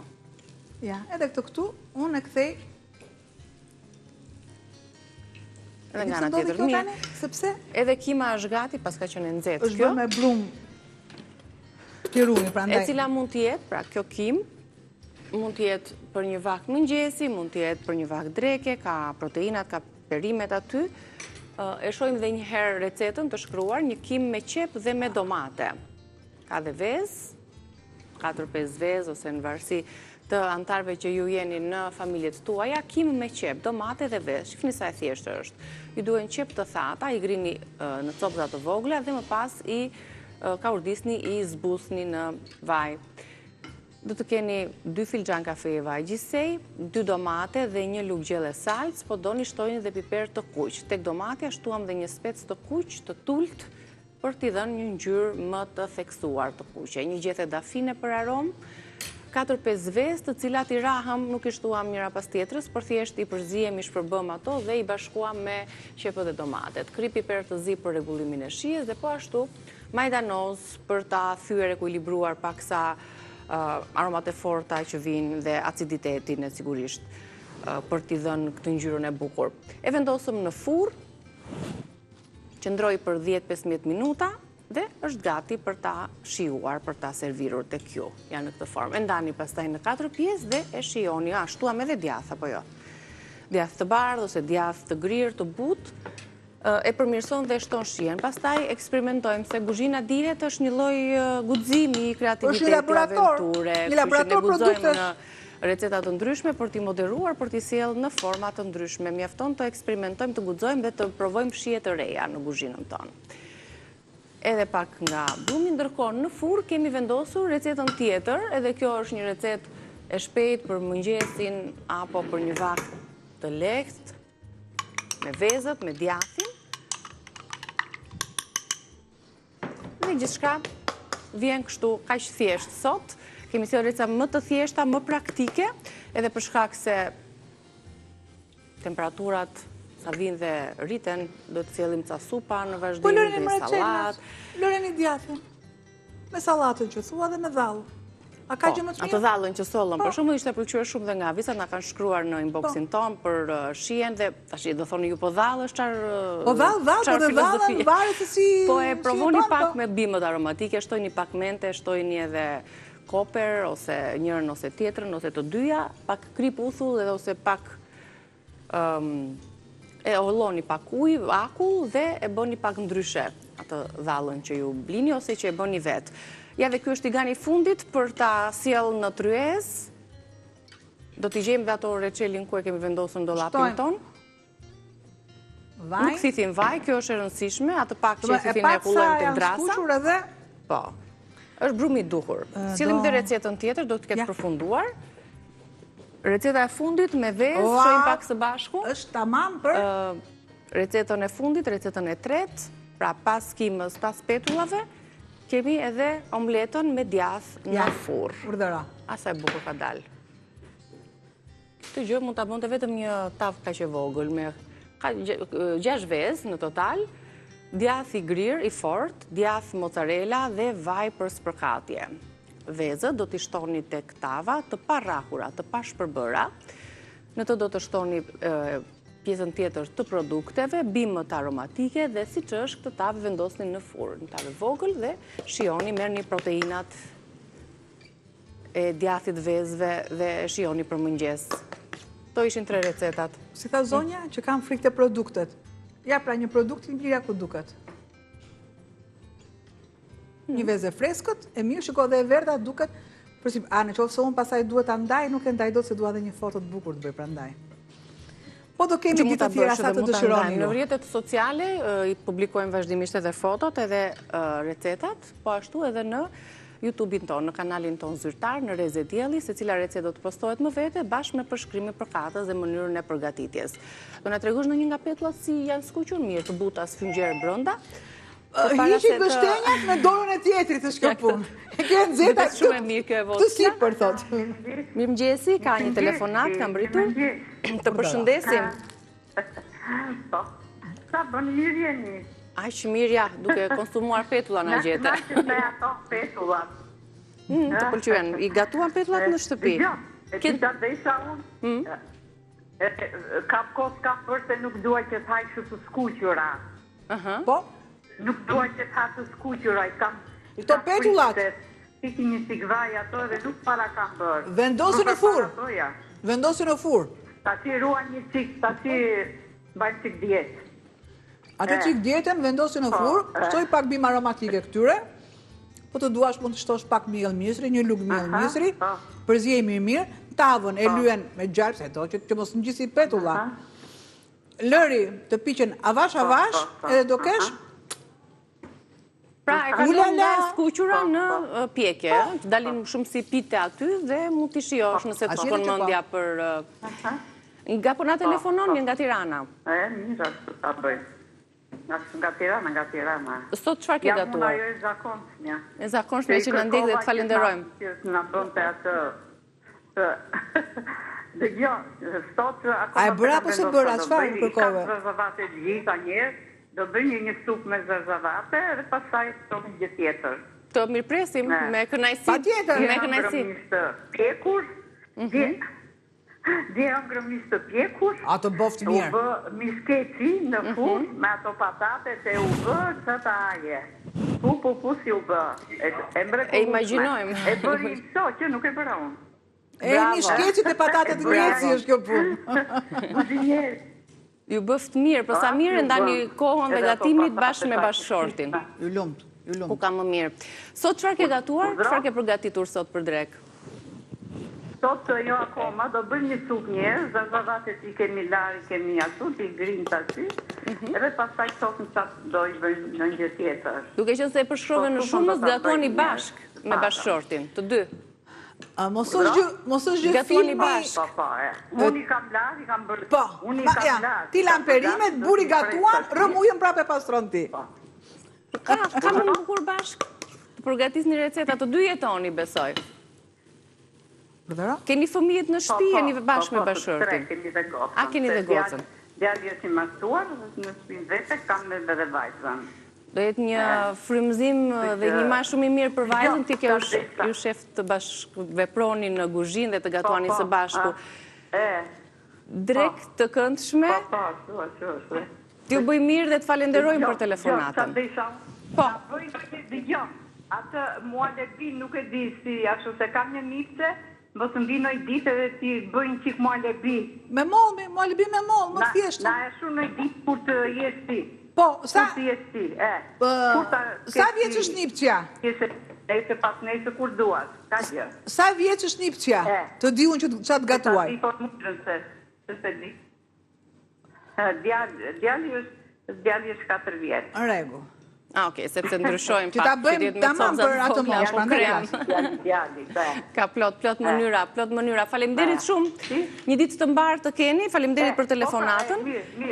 Ja, edhe këtë këtu, unë e kthej. Edhe nga Pse ana ndodhi tjetër kjo mirë. tani? Sepse Edhe kima është gati, paska që në nxehtë është kjo, bërë me brum piruni, e prandaj. cila mund të jetë, pra kjo kim, mund të jetë për një vakt mëngjesi, mund të jetë për një vakt dreke, ka proteinat, ka perimet aty. E shohim dhe një herë recetën të shkruar, një kim me qep dhe me domate. Ka dhe vezë, 4-5 vezë, ose në varësi të antarëve që ju jeni në familjet tuaja, kim me qep, domate dhe vezë. Shifni sa e thjeshtë është. Ju duhen qep të thata, i grini në copëza të vogla dhe më pas i kaurdisni, i zbusni në vaj. Do të keni 2 filxhan kafe vaj gjisej, 2 domate dhe 1 lugë gjelle salcë, po doni shtojni dhe piper të kuq. Tek domatja shtuam dhe një spec të kuq, të tult, për t'i dhënë një ngjyrë më të theksuar të kuqe. Një gjethe dafine për aromë, 4-5 vezë, të cilat i rahëm, nuk i shtuam njëra pas tjetrës, por thjesht i përzihem, i shpërbëm ato dhe i bashkuam me qepët e domatet. Kri piper të zi për rregullimin e shijes dhe po ashtu majdanoz për ta thyer ekuilibruar paksa aromat e forta që vinë dhe aciditetin e sigurisht për t'i dhënë këtë ngjyrën e bukur. E vendosëm në furrë, qëndroi për 10-15 minuta dhe është gati për ta shijuar, për ta servirur tek ju. Janë në këtë formë. E ndani pastaj në 4 pjesë dhe e shijoni. Shtuam edhe djath apo jo? Djath të bardhë ose djath të grirë, të butë, e përmirëson dhe shton shijen. Pastaj eksperimentojmë se kuzhina dihet është një lloj guximi, kreativiteti, aventure, një laborator guxojmë produkte. në receta të ndryshme për t'i moderuar, për t'i sjellë në forma të ndryshme. Mjafton të eksperimentojmë, të guxojmë dhe të provojmë shije të reja në kuzhinën tonë. Edhe pak nga brumi, ndërkohë në furrë kemi vendosur recetën tjetër, edhe kjo është një recetë e shpejtë për mëngjesin apo për një vakt të lehtë, me vezët, me djathin. Dhe gjithçka vjen kështu kaq thjesht sot. Kemi sjellë receta më të thjeshta, më praktike, edhe për shkak se temperaturat sa vinë dhe rriten, do të sjellim ca supa në Po vazhdim lëreni dhe më sallatë. lëreni djathin. Me sallatën që thua dhe me dhallë. A ka gjë më të ato mirë? dhallën që sollën, për shembull ishte pëlqyer shumë dhe nga Avisa, na kanë shkruar në inboxin ton për shihen dhe tash do thoni ju po dhallësh çfarë Po dhall, po dhe dhallën varet se si. Po e provoni pak me bimët aromatike, shtojni pak mente, shtojni edhe koper ose njërin ose tjetrën ose të dyja, pak krip uthull edhe ose pak e holloni pak ujë, akull dhe e bëni pak ndryshe atë dhallën që ju blini ose që e bëni vetë. Ja dhe ky është tigani i fundit për ta sjell në tryez. Do t'i gjejmë dhe ato reçelin ku e kemi vendosur në dollapin ton. Vaj. Nuk thithim vaj, kjo është e rëndësishme, atë pak që thithin e kullojmë të drasa. Skuqur edhe? Po. Është brumi i duhur. Sillim dhe recetën tjetër, do të ketë përfunduar. Receta e fundit me vezë, shojmë pak së bashku. Është tamam për Recetën e fundit, recetën e tretë, pra pas kimës, pas petullave, kemi edhe omletën me djathë në furrë. Urdhëra. Asa e bukur ka dalë. Këtë gjë mund ta bënte vetëm një tavë kaq e vogël me 6 vezë në total, djathë i grirë, i fortë, djathë mozzarella dhe vaj për spërkatje. Vezët do t'i shtoni tek tava të parrahura, të pashpërbëra. Në të do të shtoni pjesën tjetër të produkteve, bimët aromatike dhe siç është këtë tavë vendosni në furrë, në tavë vogël dhe shijoni, merrni proteinat e djathit vezëve dhe shijoni për mëngjes. Kto ishin 3 recetat. Si tha zonja, që kam frikë të produktet. Ja pra një produkt i mirë ku duket. Një vezë e freskët, e mirë, shiko dhe e verdha duket. Në qoftë se unë pasaj duhet ta ndaj, nuk e ndaj dot se dua dhe një foto të bukur të bëj prandaj. Po do kemi ditë të tjera sa të dëshironi. Në rrjetet sociale i publikojmë vazhdimisht edhe fotot, edhe recetat, po ashtu edhe në YouTube-in ton, në kanalin ton zyrtar, në Reze Dielli, se cila recetë do të postohet më vete, bashkë me përshkrimin për katës dhe mënyrën e përgatitjes. Do na tregosh në një nga petullat si janë skuqur mirë, të buta sfyngjerë brenda. Hiqi gështenjat me dorën e tjetrit të shkjo punë. E ke nxehta shumë e mirë kjo e të sipër thot. Mirëmëngjesi, ka një telefonat, ka mbritur. Të përshëndesim. Po. Sa bën jeni? Aq mirë, duke konsumuar petulla na gjete. Na që me ato petullat. Të pëlqyen, i gatuan petullat në shtëpi? Jo, e dita desha unë. Kap kohë ka përse nuk duaj që të hajshë të skuqura. Po? Nuk duaj që të hajshë të skuqura. Këto petullat? Piki një sigvaj ato dhe nuk para kam bërë. Vendosu në furrë? Vendosu në furrë? Ta që ruan një qik, ta që bajnë qik djetë. Atë qik djetën vendosi në furrë, shtoj pak bimë aromatike këtyre, po të duash mund të shtosh pak miell misri, një lugë miell misri, përzjejmë i mirë, tavën e lyen me gjarpë, se to që mos ngjisi petulla. Lëri të piqen avash, edhe do kesh pra, e kalon nga skuqura në pjekje, që dalin shumë si pite aty dhe mund t'i shijosh nëse të shkon mendja për... Nga po na telefonon, një nga Tirana. Mirë, ta bëj. Nga Tirana. Sot çfarë ke gatuar? Ajo e zakonshmja. E zakonshmja që na ndjek dhe të falenderojmë. Që na bënte atë... Dhe jo, sot... A e bëra apo se bëra, çfarë më kërkove? Ka zarzavate gjitha njerë, do bëj një supë me zarzavate dhe pastaj të një tjetër. Të mirëpresim me kënaqësi. Patjetër, me kënaqësi. Pjekur, dhe ngrëmisht të pjekur. Ato boftë mirë. U bë miskeci në furrë me ato patatet e u bë çata aje. Po si u bë. E imagjinojmë. E bëri so që nuk e bëra unë. E miskecit e patatet greci është kjo punë. Ju bëft mirë, për sa mirë ndani kohën dhe gatimit bashkë me bashkëshortin. Ju lumt. Ku ka më mirë. Sot çfarë ke gatuar? Çfarë ke përgatitur sot për drek? Sot jo akoma, do bëjmë një supë njerë, zarzavatet i kemi larë, kemi ashtu, i grinë të aty, edhe pastaj sotën qatë do i bëjmë në një tjetër. Duke qenë se e përshkrove në shumës, gatuani bashkë me bashkëshortin, të dy. Mos është gjë filmi... Unë i kam larë, i kam bërë... Po, ti lamperimet, buri gatuan, rëmujën prape pastron ti. Ka më bukur bashkë, të përgatis një receta, të dy jetoni, besoj. Keni fëmijët në shtëpi, jeni bashkë me bashkëshortin? Keni dhe gocën. A, keni dhe gocën. Djali është i martuar, në shtëpinë vete, kam edhe vajzën. Do jetë një frymëzim dhe një maj shumë i mirë për vajzën, ti ke ju shef të veproni në kuzhinë dhe të gatuani së bashku. Drek të këndshme, t'ju bëj mirë dhe të falenderojmë për telefonatën. Po. Atë mua lebi nuk e di si, ashtu se kam një nipse, mos më vinoj ditë dhe ti bëjnë qik mua lebi. Me mollë, mua lebi me mollë, më thjeshtë. Na e shumë në ditë kur të jesh ti. Po, sa... Kur të jesh ti, Sa vjeç është nipçja? Nëse pas nëse kur duas, ka gjë. Sa vjeç është nipçja? Të di unë që të gatuaj. Sa di po mundën se di. Djali është 4 vjeç. Në rregull. Okej, sepse ndryshojmë që ta bëjmë tamam për atë moshë, ka plot mënyra. Faleminderit shumë. Një ditë të mbarë të keni, faleminderit për telefonatën.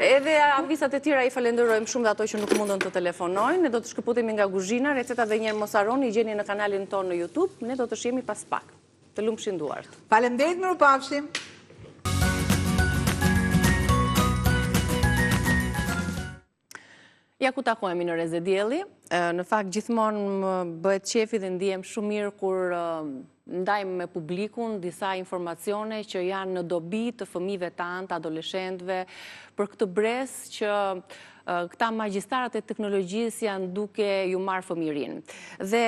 Edhe avisat e tjera i falenderojmë shumë dhe ato që nuk mundën të telefonojnë. Ne do të shkëputemi nga kuzhina, recetat dhe njerë mos harroni, i gjeni në kanalin tonë në YouTube. Ne do të shihemi pas pak. Të lumshin duart. Faleminderit, mirupafshim. Ja ku takohemi në Reze Dielli. Në fakt gjithmonë më bëhet qefi dhe ndihem shumë mirë kur ndajmë me publikun disa informacione që janë në dobi të fëmijëve tanë, të adoleshentëve, për këtë brez që këta magjistarët e teknologjisë janë duke ju marrë fëmirin. Dhe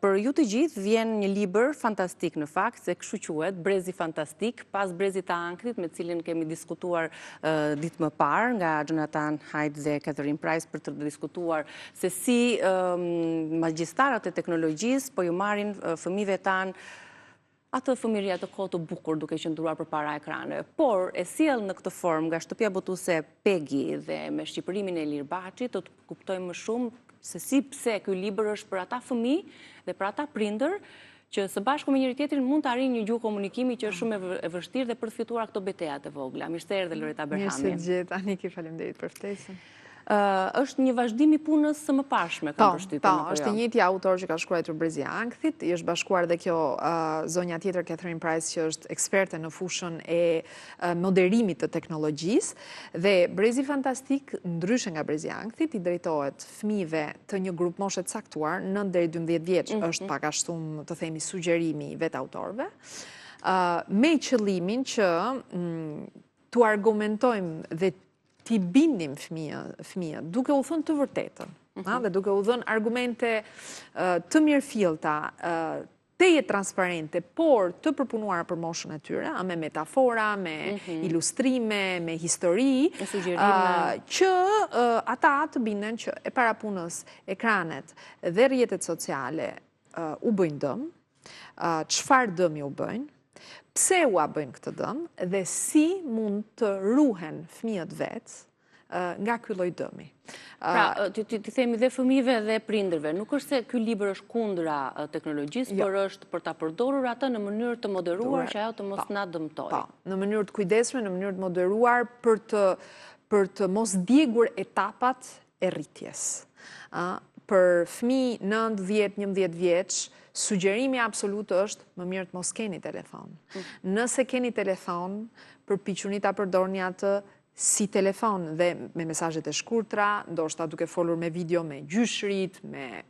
për ju të gjithë vjen një libër fantastik në fakt, se kështu quhet, Brezi Fantastik, pas Brezit të Ankrit, me cilin kemi diskutuar ditë më parë nga Jonathan Haidt dhe Catherine Price për të diskutuar se si magjistarët e teknologjisë po ju marrin fëmijëve tanë atë fëmiria të kohë të bukur duke qëndruar përpara ekrane. Por e sjell në këtë formë nga shtëpia botuese Pegi dhe me shqipërimin e Ilir Baçit, do të kuptojmë më shumë se si pse ky libër është për ata fëmijë dhe për ata prindër që së bashku me njëri tjetrin mund të arrijnë një gjuhë komunikimi që është shumë e vështirë dhe për të fituar këto betejat e vogla. Mirë se erdhe Loreta Berhami. Mirë se gjet, Aniki, faleminderit për ftesën. Është një vazhdim i punës së mëparshme, kam përshtypjen. Po, është i njëjti autor që ka shkruar Brezi i Ankthit, i është bashkuar dhe kjo zonja tjetër Catherine Price që është eksperte në fushën e moderimit të teknologjisë dhe Brezi Fantastik, ndryshe nga Brezi i Ankthit, i drejtohet fëmijëve të një grup moshe të caktuar, 9 deri 12 vjeç, është pak ashtu të themi sugjerimi i vet autorëve, me qëllimin që tu argumentojmë dhe ti bindim fëmijë, duke u thënë të vërtetën, dhe duke u dhënë argumente të mirëfillta, teje transparente, por të përpunuara për moshën e tyre, me metafora, me ilustrime, me histori, që ata të binden që e para punës ekranet dhe rrjetet sociale u bëjnë dëm, çfarë dëmi u bëjnë, pse u bëjnë këtë dëm dhe si mund të ruhen fëmijët vetë nga ky lloj dëmi. Pra, ti themi dhe fëmijëve dhe prindërve, nuk është se ky libër është kundra teknologjisë, por është për ta përdorur atë në mënyrë të moderuar që ajo të mos na dëmtojë. Po, në mënyrë të kujdesshme, në mënyrë të moderuar për të mos djegur etapat e rritjes. Për fëmijë 9, 10, 11 vjeç, sugjerimi absolut është më mirë të mos keni telefon. Nëse keni telefon, përpiquni ta përdorni atë si telefon dhe me mesazhet e shkurtra, ndoshta duke folur me video me gjyshrit, me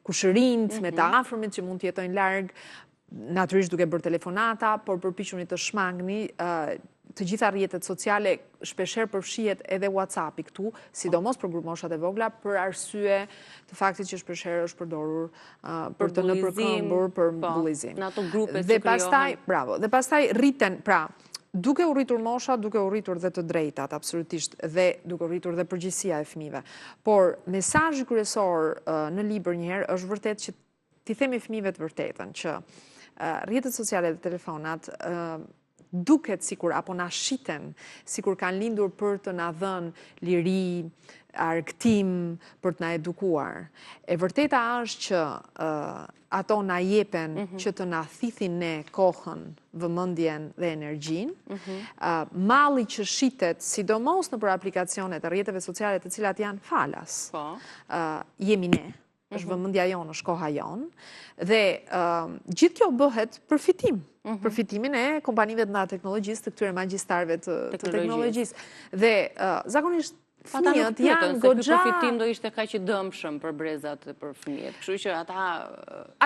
kushërinjt, me të afërmit që mund të jetojnë larg, natyrisht duke bërë telefonata, por përpiquni të shmangni të gjitha rrjetet sociale, shpeshherë përfshihet edhe WhatsApp-i këtu, sidomos për grup moshat e vogla, për arsye të faktit që shpeshherë është përdorur për të nëpërkëmbur, për bullizim. Në ato grupe që Dhe pastaj, bravo, dhe pastaj rriten, pra, duke u rritur mosha, duke u rritur dhe të drejtat, absolutisht, dhe duke u rritur dhe përgjegjësia e fëmijëve. Por mesazhi kryesor në libër njëherë është vërtet që ti themi fëmijëve të vërtetën që rrjetet sociale dhe telefonat duket sikur apo na shiten sikur kanë lindur për të na dhënë liri, argëtim, për të na edukuar. E vërteta është që ato na jepen që të na thithin ne kohën, vëmendjen dhe energjinë. Malli që shitet, sidomos nëpër aplikacionet e rrjeteve sociale të cilat janë falas. Jemi ne. Është vëmendja jonë, është koha jonë, dhe gjithë kjo bëhet për fitim. Për fitimin e kompanive të nga teknologjisë, të këtyre magjistarëve të teknologjisë. Dhe zakonisht fëmijët janë goxha... Ky përfitim do ishte kaq i dëmshëm për brezat dhe për fëmijët. Kështu që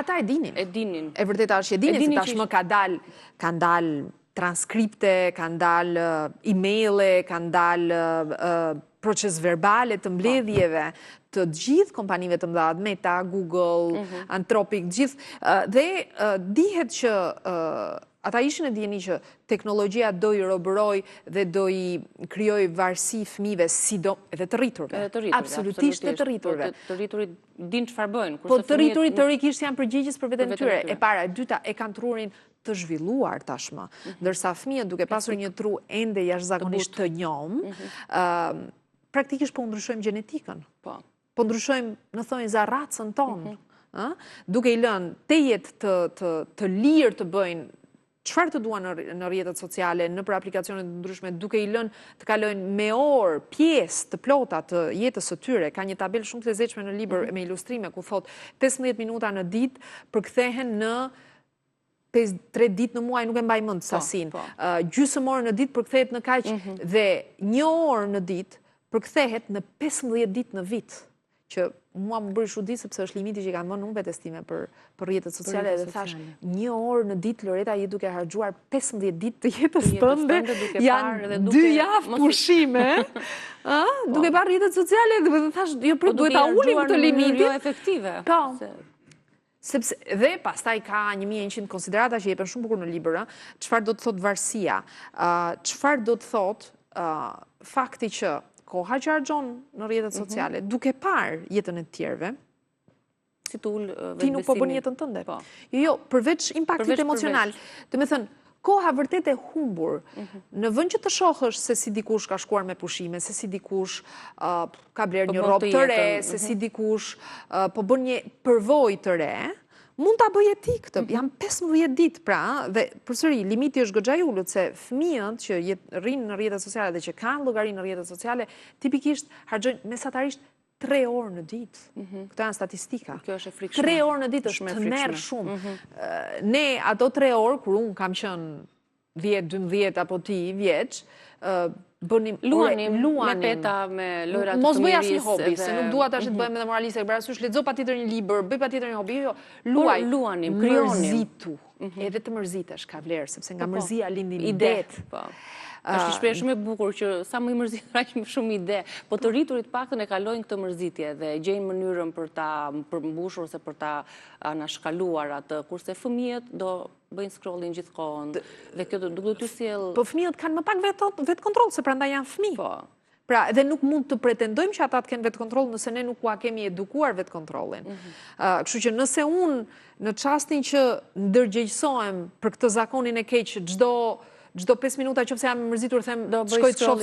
ata e dinin. E dinin. E vërteta është e dinin, se tashmë kanë dalë transkripte, kanë dalë e-maile, kanë dalë proces verbale të mbledhjeve të gjithë kompanive të mëdha, Meta, Google, Anthropic, gjithë. Dhe dihet që ata ishin e djeni që teknologjia do i robëroj dhe do i krijoj varësi fëmijëve, edhe të rriturve. Absolutisht të rriturve. Të rriturit din çfarë bëjnë. Po të rriturit teorikisht janë përgjegjës për veten e tyre. E para, e dyta, e kanë trurin të zhvilluar tashmë. Ndërsa fëmijët duke pasur një tru ende jashtëzakonisht të njomë, praktikisht po ndryshojmë gjenetikën. Po ndryshojmë, në thonjë, za racën tonë. Duke i lënë te jetë të lirë të bëjnë çfarë të duan në rrjetet sociale, në për aplikacionet të ndryshme, duke i lënë të kalojnë me orë, pjesë të plota të jetës së tyre. Ka një tabel shumë të lezetshme në libër me ilustrime ku thot 15 minuta në ditë përkthehen në 3 ditë në muaj, nuk e mbaj mend sasin. Gjysmë orë në ditë përkthehet në kaq dhe 1 orë në ditë përkthehet në 15 ditë në vit. Që mua më bëri çudi sepse është limiti që kanë vënë unë vetes time për rrjetet sociale dhe thash 1 orë në ditë Loreta je duke harxuar 15 ditë të jetës tënde, janë 2 javë pushime, duke parë rrjetet sociale dhe thash jo prit duhet ta ulim këtë limit jo efektive. Po. Sepse dhe pastaj ka 1100 konsiderata që jepen shumë bukur në libër, çfarë do të thotë varësia, çfarë do të thotë fakti që koha që harxhon në rrjetet sociale, duke parë jetën e të tjerëve, si të ul vetbesimin. Ti nuk po bën jetën tënde. Jo, përveç impaktit emocional. Do të thënë, koha vërtet e humbur, në vend që të shohësh se si dikush ka shkuar me pushime, se si dikush ka bler një rrobë të re, se si dikush po bën një përvojë të re, mund ta bëj ti këtë. Jam 15 ditë pra, dhe përsëri limiti është goxha i ulët se fëmijët që rrinë në rrjetet sociale dhe që kanë llogari në rrjetet sociale, tipikisht harxojnë mesatarisht 3 orë në ditë. Këto janë statistika. Kjo është e frikshme. 3 orë në ditë është të merr shumë. Ne ato 3 orë kur un kam qenë 10, 12 apo ti vjeç, luanim me peta, me lojra të fëmijërisë. Mos bëj asnjë hobi, se nuk dua tash të bëhem edhe moraliste, parasysh lexo patjetër një libër, bëj patjetër një hobi, jo, luanim, krijonim. Mërzitu. Edhe të mërzitesh ka vlerë, sepse nga mërzia lindin idet. Është një shprehje shumë e bukur që sa më i mërzitur aq më shumë ide, po të rriturit paktën e kalojnë këtë mërzitje dhe gjejnë mënyrën për ta përmbushur ose për ta anashkaluar atë, kurse fëmijët do bëjnë scrolling gjithkohon dhe kjo do t'u sjell. Po fëmijët kanë më pak vetë kontroll se prandaj janë fëmijë. Pra, edhe nuk mund të pretendojmë që ata të kenë vetë kontroll nëse ne nuk ua kemi edukuar vetë kontrollin. Kështu që nëse unë në çastin që ndërgjegjësohem për këtë zakonin e keq çdo 5 minuta nëse jam mërzitur them shkoj të shoh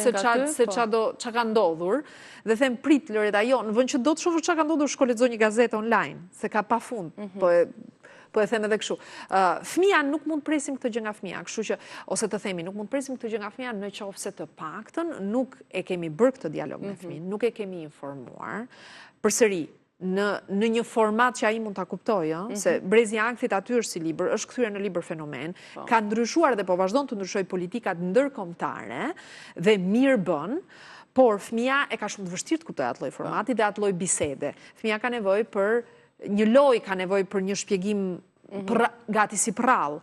se ç'a ka ndodhur dhe them prit Loreta, jo, në vend që do të shohësh ç'a ka ndodhur, shko lexo një gazetë online, se ka pafund. Po e them edhe kështu. Fëmia nuk mund presim këtë gjë nga fëmia, kështu që ose të themi nuk mund presim këtë gjë nga fëmia nëse të paktën nuk e kemi bërë këtë dialog me fëmin, nuk e kemi informuar. Përsëri, në një format që ai mund ta kuptojë, se Brezi i Ankthit aty është si libër, është kthyer në libër fenomen, ka ndryshuar dhe po vazhdon të ndryshojë politikat ndërkombëtare dhe mirë bën, por fëmia e ka shumë të vështirë të kuptojë atë lloj formati dhe atë lloj bisede. Fëmia ka nevojë për një lojë, ka nevojë për një shpjegim gati si prall.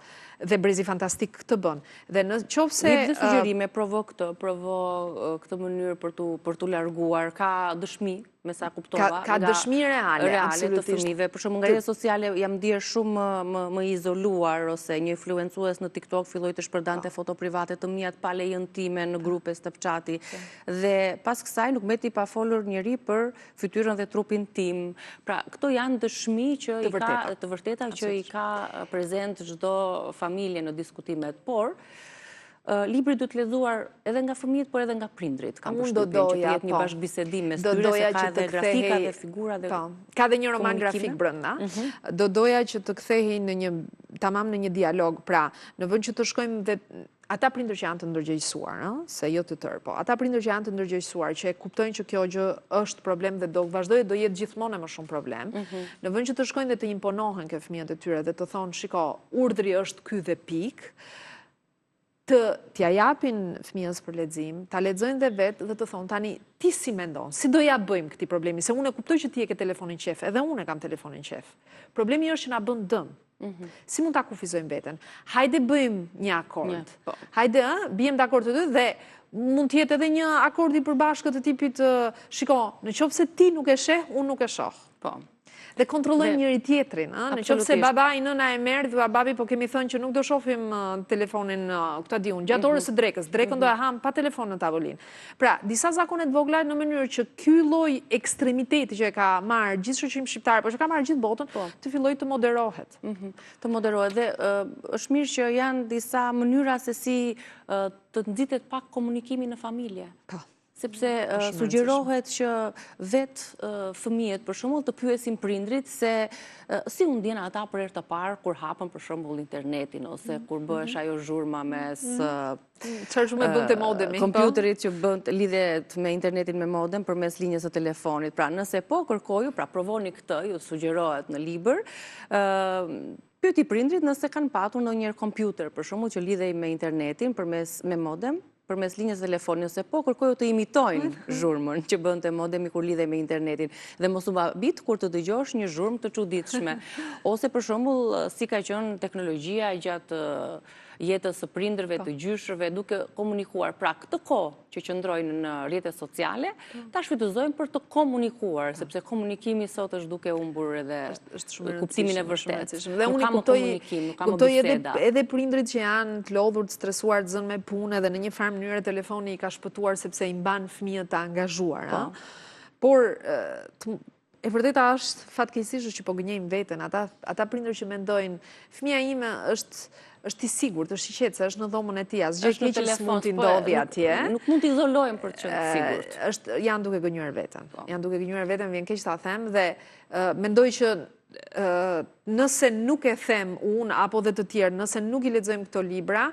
Dhe Brezi fantastik këtë bën. Dhe në qofse dhe sugjerime, provo këtë mënyrë për t'u larguar, ka dëshmi, me sa kuptova. Ka dëshmi reale të fëmijëve. Për shembull, nga rrjetet sociale jam ndier shumë më izoluar ose një influencues në TikTok filloi të shpërndante foto private të mia pa lejen time në grupe Snapchati. Dhe pas kësaj nuk mbeti pa folur njëri për fytyrën dhe trupin tim. Pra, këto janë dëshmi që të vërteta që i ka prezent çdo familje në diskutimet, por libri duhet lexuar edhe nga fëmijët, por edhe nga prindrit. Kam përshtypjen që të jetë një bashkëbisedim mes tyre, se ka edhe grafika dhe figura dhe ka dhe një roman grafik brenda. Do doja që të kthehej në një dialog, pra, në vend që të shkojmë dhe ata prindër që janë të ndërgjegjësuar, se jo të tërë, po, ata prindër që janë të ndërgjegjësuar, që e kuptojnë që kjo gjë është problem dhe do vazhdojë do jetë gjithmonë më shumë problem, në vend që të shkojnë dhe të imponohen ke fëmijët e tyre dhe të thonë, shiko, urdhri është ky dhe pikë, t'ja japin fëmijës për lexim, ta lexojnë dhe vetë dhe të thonë tani ti si mendon, si do ja bëjmë këtij problemi, se unë e kuptoj që ti e ke telefonin qef, edhe unë e kam telefonin qef. Problemi është që na bën dëm. Si mund ta kufizojmë veten? Hajde bëjmë një akord. Hajde, bijem dakord të dy dhe mund të jetë edhe një akord i përbashkët të tipit shiko, në qoftë se ti nuk e sheh, unë nuk e shoh. Po. Dhe kontrollojmë njëri tjetrin, në qoftë se baba i nëna e merr dhe babi po kemi thënë që nuk do shohim telefonin këta diun gjatë orës së drekës. Drekën do e ham pa telefon në tavolinë. Pra, disa zakone të vogla në mënyrë që ky lloj ekstremiteti që e ka marrë gjithë shoqërinë shqiptare, por që ka marrë gjithë botën, të fillojë të moderohet. Të moderohet dhe është mirë që janë disa mënyra se si të nxitet pak komunikimi në familje. Sepse sugjerohet që vetë fëmijët për shembull të pyesin prindrit se si u ndjen ata për herë të parë kur hapën për shembull internetin ose kur bëhesh ajo zhurma mes kompjuterit që bën lidhet me internetin me modem përmes linjës së telefonit. Pra nëse po kërkoju, pra provoni këtë, ju sugjerohet në libër. Pyeti prindrit nëse kanë patur ndonjëherë kompjuter për shembull që lidhej me internetin me modem, përmes linjës telefonit, ose po kërkoju të imitojnë zhurmën që bënte modemi kur lidhej me internetin dhe mos u habit kur të dëgjosh një zhurmë të çuditshme. Ose për shembull si ka qenë teknologjia gjatë jetës së prindërve, të gjyshërve, duke komunikuar. Pra këtë kohë që qëndrojnë në rrjetet sociale, ta shfrytëzojnë për të komunikuar, sepse komunikimi sot është duke humbur edhe kuptimin e vërtetë. Dhe unë kuptoj edhe prindrit që janë të lodhur, të stresuar, të zënë me punë dhe në një farë mënyrë telefoni i ka shpëtuar sepse i mban fëmijët të angazhuar. Por e vërteta është fatkeqësisht që po gënjejmë veten, ata prindër që mendojnë fëmia ime është i sigurt, është i qetë, është në dhomën e tij, asgjë keq s'mund t'i ndodhi atje. Nuk mund t'i izolojmë për të qenë sigurt. Janë duke gënjur veten. Janë duke gënjur veten, vjen keq ta them dhe mendoj që nëse nuk e them unë apo dhe të tjerë, nëse nuk i lexojmë këto libra,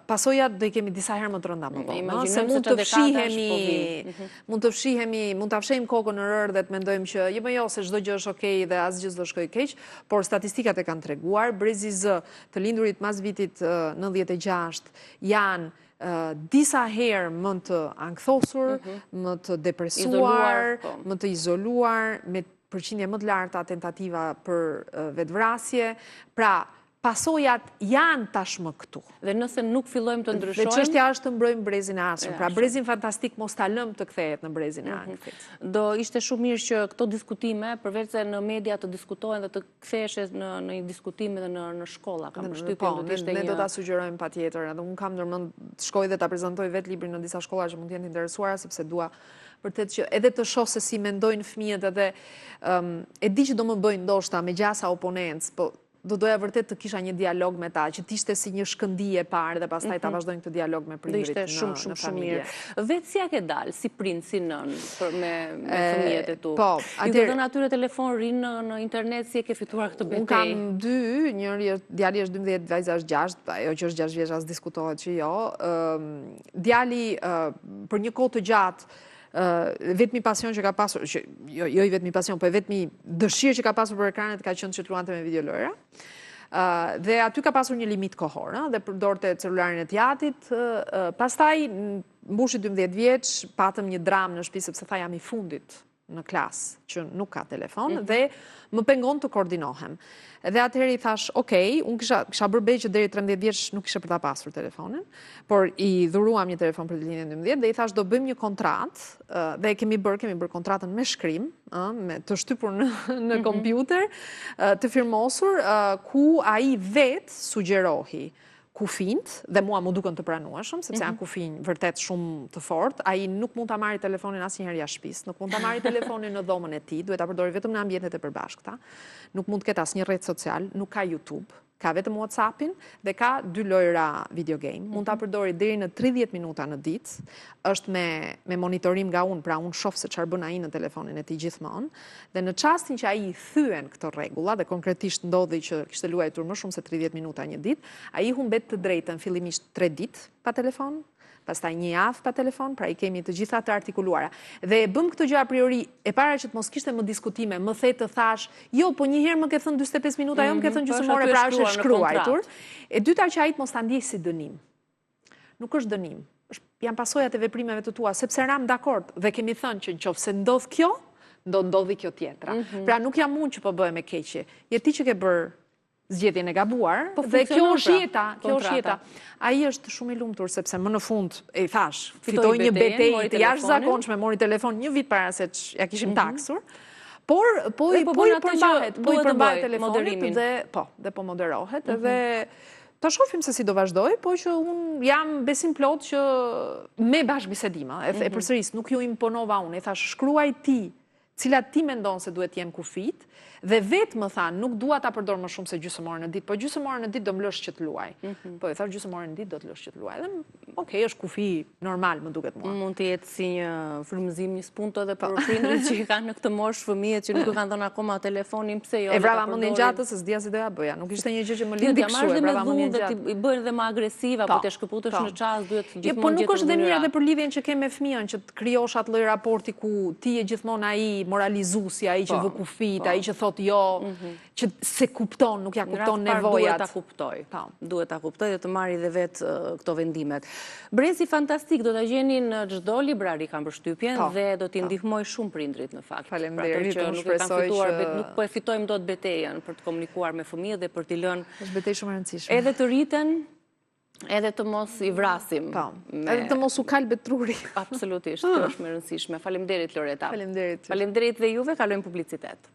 pasojat do i kemi disa herë më të rënda më vonë. Se mund të fshihemi, mund ta fshejmë kokën në rër dhe të mendojmë që jo se çdo gjë është okay dhe asgjë s'do shkojë keq, por statistikat e kanë treguar, brezi Z të lindurit mas vitit 96 janë disa herë më të ankthosur, më të depresuar, më të izoluar, me përqindje më të larta tentativa për vetvrasje. Pra, pasojat janë tashmë këtu. Dhe nëse nuk fillojmë të ndryshojmë... Dhe çështja është të mbrojmë brezin e ardhshëm. Pra, brezin fantastik mos ta lëmë të kthehet në brezin e ankthit. Do ishte shumë mirë që këto diskutime, përveç se në media të diskutohen dhe të ktheheshin në një diskutime dhe në shkolla, kam përshtypjen do të ishte një... Ne do ta sugjerojmë patjetër, edhe unë kam ndërmend të shkoj dhe ta prezantoj vetë librin në disa shkolla që mund të jenë të interesuara, sepse dua vërtet që edhe të shoh se si mendojnë fëmijët edhe e di që do më bëjnë ndoshta me gjasa oponencë, po do doja vërtet të kisha një dialog me ta, që t'ishte si një shkëndije e parë dhe pastaj ta vazhdojnë këtë dialog me prindrit në familje. Do ishte shumë mirë. Vetë si ja ke dalë, si prind, si nën, me fëmijët e tu? Po. I ke dhënë atyre telefon, rinë në internet, si e ke fituar këtë betejë? Unë kam 2, njëri djali është 12, vajza është 6, ajo që është 6 vjeç as diskutohet që jo. Djali për një kohë të gjatë vetmi pasion që ka pasur, jo i vetmi pasion, po e vetmi dëshirë që ka pasur për ekranet ka qenë që të luante me videolojra. Dhe aty ka pasur një limit kohor, dhe përdorte celularin e tjatit. Pastaj, mbushi 12 vjeç, patëm një dramë në shtëpi sepse tha jam i fundit në klasë që nuk ka telefon dhe më pengon të koordinohem. Dhe atëherë i thash, okay, unë kisha bërë që deri 13 vjeç nuk kisha për ta pasur telefonin, por i dhuruam një telefon për linjën 12 dhe i thash do bëjmë një kontratë dhe kemi bërë kontratën me shkrim, të shtypur në kompjuter, të firmosur, ku ai vetë sugjerohi kufijt, dhe mua më duken të pranueshëm, sepse janë kufij vërtet shumë të fortë, ai nuk mund ta marrë telefonin asnjëherë jashtë shtëpisë, nuk mund ta marrë telefonin në dhomën e tij, duhet ta përdori vetëm në ambientet e përbashkëta. Nuk mund të ketë asnjë rrjet social, nuk ka YouTube, ka vetëm WhatsAppin dhe ka 2 lojra video game. Mund ta përdori deri në 30 minuta në ditë. Është me monitorim nga unë, pra unë shoh se çfarë bën ai në telefonin e tij gjithmonë. Dhe në çastin që ai i thyen këto rregulla dhe konkretisht ndodhi që kishte luajtur më shumë se 30 minuta një ditë, ai humbet të drejtën fillimisht 3 ditë pa telefon, pastaj një javë pa telefon, pra i kemi të gjitha të artikuluara. Dhe e bëm këtë gjë a priori, e para që të mos kishte më diskutime, më the të thash, jo, po një herë më ke thënë 45 minuta, jo më ke thënë gjysmore, pra është e shkruar. E dyta që ai të mos ta ndjej si dënim. nuk është dënim. Janë pasojat e veprimeve të tua, sepse ram dakord dhe kemi thënë që nëse ndodh kjo, do ndodhi kjo tjetra. Pra nuk jam unë që po bëhem e keqe. Je ti që ke bërë zgjedhjen e gabuar dhe kjo është jeta, kjo është jeta. Ai është shumë i lumtur sepse më në fund e thash, fitoi një betejë të jashtëzakonshme, mori telefon një vit para se ja kishim taksur. Por i përmbahet telefonit dhe po moderohet dhe ta shohim se si do vazhdoj, po që unë jam besim plot që me bashkëbisedima, e përsëris, nuk ju imponova unë, e thash shkruaj ti, cilat ti mendon se duhet jem kufit, dhe vetë më thanë, nuk dua ta përdor më shumë se gjysmore në ditë, po gjysmore në ditë do më lësh që të luaj. Po e thash gjysmore në ditë do të lësh që të luaj. Dhe okej, është kufi normal, më duket mua. Mund të jetë si një frymëzim, një spunto edhe për prindrit që i kanë në këtë moshë fëmijët që nuk i kanë dhënë akoma telefonin, pse jo? E vrava mendjen gjatës, se s'dia si doja bëja. Nuk ishte një gjë që më lindi kështu, e vrava mendjen gjatë. I bëjnë dhe më agresiva, po të shkëputesh në çast duhet gjithmonë. Po nuk është dhe mirë edhe për lidhjen që ke me fëmijën, që të krijosh atë lloj raporti ku ti je gjithmonë ai moralizuesi, ai që vë kufit, ai që thotë jo, që se kupton, nuk ja kupton nevojat. Duhet ta kuptoj dhe të marrë dhe vetë këto vendimet. Brezi fantastik, do ta gjeni në çdo librari kam përshtypjen dhe do t'i ndihmoj shumë prindrit në fakt. Faleminderit, që nuk e kanë fituar, nuk po e fitojmë dot betejën për të komunikuar me fëmijët dhe për t'i lënë. Është betejë shumë e rëndësishme. Edhe të rriten, edhe të mos i vrasim. Edhe të mos u kalbet truri. Absolutisht, kjo është më rëndësishme. Faleminderit Loreta. Faleminderit. Faleminderit dhe juve, kalojmë publicitet.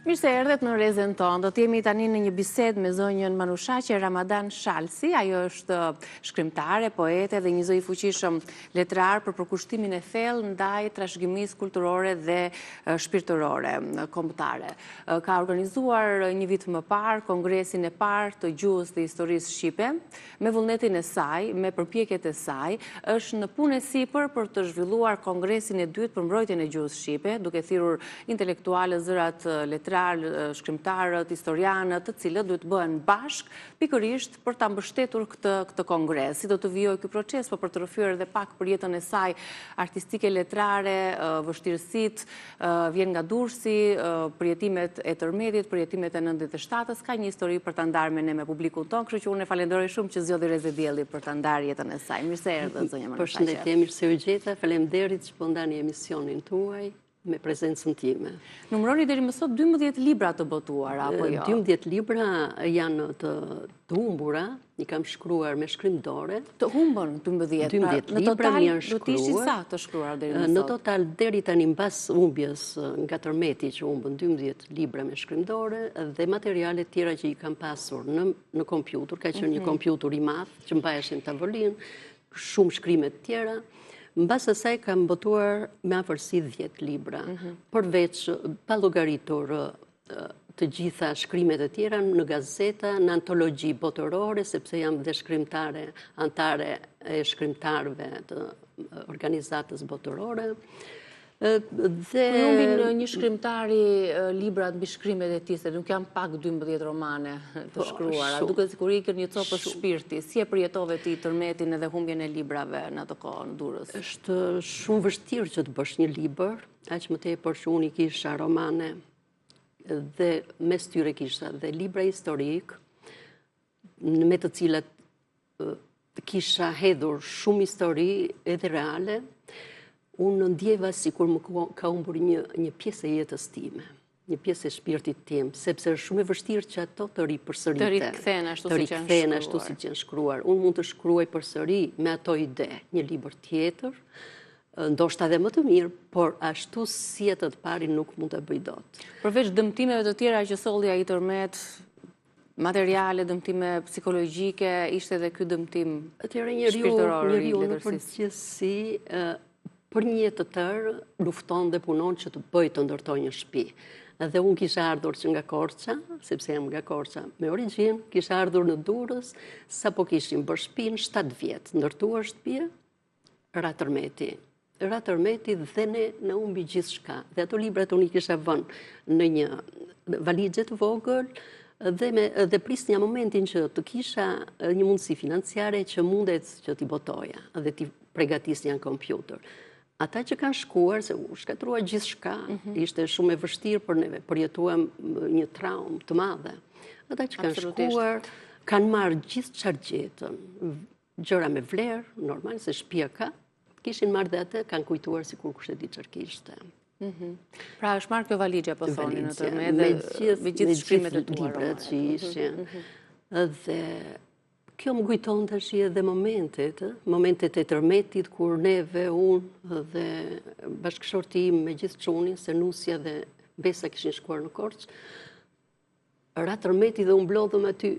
Mirë se erdhet në Rezën tonë. Do t'jemi tani në një bisedë me zonjën Manushaqe Ramadan Shalsi. Ajo është shkrimtare, poete dhe një zë i fuqishëm letrar për përkushtimin e thellë ndaj trashëgimisë kulturore dhe shpirtërore kombëtare. Ka organizuar një vit më parë kongresin e parë të gjuhës dhe historisë shqipe. Me vullnetin e saj, me përpjekjet e saj, është në punë e sipër për të zhvilluar kongresin e dytë për mbrojtjen e gjuhës shqipe, duke thirrur intelektualë, zërat letrar, shkrimtarët, historianët, të cilët duhet bëhen bashk pikërisht për ta mbështetur këtë kongres. Si do të vijojë ky proces, po për të rrëfyer edhe pak për jetën e saj artistike letrare, vështirësitë, vjen nga Durrësi, përjetimet e tërmjetit, përjetimet e 97-s, ka një histori për ta ndarë me ne me publikun tonë, kështu që unë e falenderoj shumë që zgjodhi Rezë Dielli për ta ndarë jetën e saj. Mirë se erdhët, zonja Manushaqe. Përshëndetje, mirë se u gjeta. Faleminderit që po ndani emisionin tuaj me prezencën time. Numëroni deri më sot 12 libra të botuara, apo jo? 12 libra janë të humbura, i kam shkruar me shkrim dore. Të humbën 12? 12 libra mi janë shkruar. Do t'ishi sa të shkruar deri më sot? Në total, deri tani mbas humbjes nga tërmeti që humbën 12 libra me shkrim dore dhe materialet tjera që i kam pasur në kompjuter, ka qenë një kompjuter i madh që mbaheshin tavolinë, shumë shkrimet tjera. Mbas asaj kam botuar me afërsi 10 libra, përveç pa llogaritur të gjitha shkrimet e tjera në gazeta, në antologji botërore, sepse jam dhe shkrimtare, antare e shkrimtarëve të organizatës botërore. Kur humbin një shkrimtari librat mbi shkrimet e tij, se nuk janë pak 12 romane të shkruara, duket sikur ikën një copë shpirti. Si e përjetove ti tërmetin edhe humbjen e librave në atë kohë në Durrës? Është shumë vështirë që të bësh një libër, aq më tepër që unë i kisha romane dhe mes tyre kisha dhe libra historik, me të cilat kisha hedhur shumë histori edhe reale. Unë ndjeva sikur më ka humbur një pjesë e jetës time, një pjesë e shpirtit tim, sepse është shumë e vështirë që ato të ripërsëriten. Të rikthehen ashtu si që janë shkruar. Unë mund të shkruaj përsëri me ato ide, një libër tjetër, ndoshta edhe më të mirë, por ashtu si atë të parin nuk mund të bëj dot. Përveç dëmtimeve të tjera që solli ai tërmet, materiale, dëmtime psikologjike, ishte edhe ky dëmtim shpirtëror. Njeriu në përgjithësi për një jetë të tërë lufton dhe punon që të bëjë të ndërtoj një shtëpi. Dhe unë kisha ardhur që nga Korça, sepse jam nga Korça me origjinë, kisha ardhur në Durrës, sa po kishim bërë shtëpinë 7 vjet, ndërtuar shtëpia, ra tërmeti. Ra tërmeti dhe ne në humbi gjithçka. Dhe ato librat unë i kisha vënë në një valixhe të vogël, dhe prisnja momentin që të kisha një mundësi financiare që mundet që t'i botoja dhe t'i pregatisja në kompjuter. ata që kanë shkuar, se u shkatrua gjithë shka, ishte shumë e vështirë për neve, përjetuam një traumë të madhe. Ata që kanë shkuar, kanë marrë gjithë qargjetën, gjëra me vlerë, normal, se shtëpia ka, kishin marrë dhe atë, kanë kujtuar si kur kushte di çfarë kishte. Pra është marrë kjo valigja, po thoni në të me gjithë shkrimet e tua. Librat që ishin. Dhe kjo më kujton tash edhe momentet e tërmetit, kur neve, unë dhe bashkëshorti im me gjithë çunin, se Nusja dhe Besa kishin shkuar në Korçë, ra tërmeti dhe unë mblodhëm aty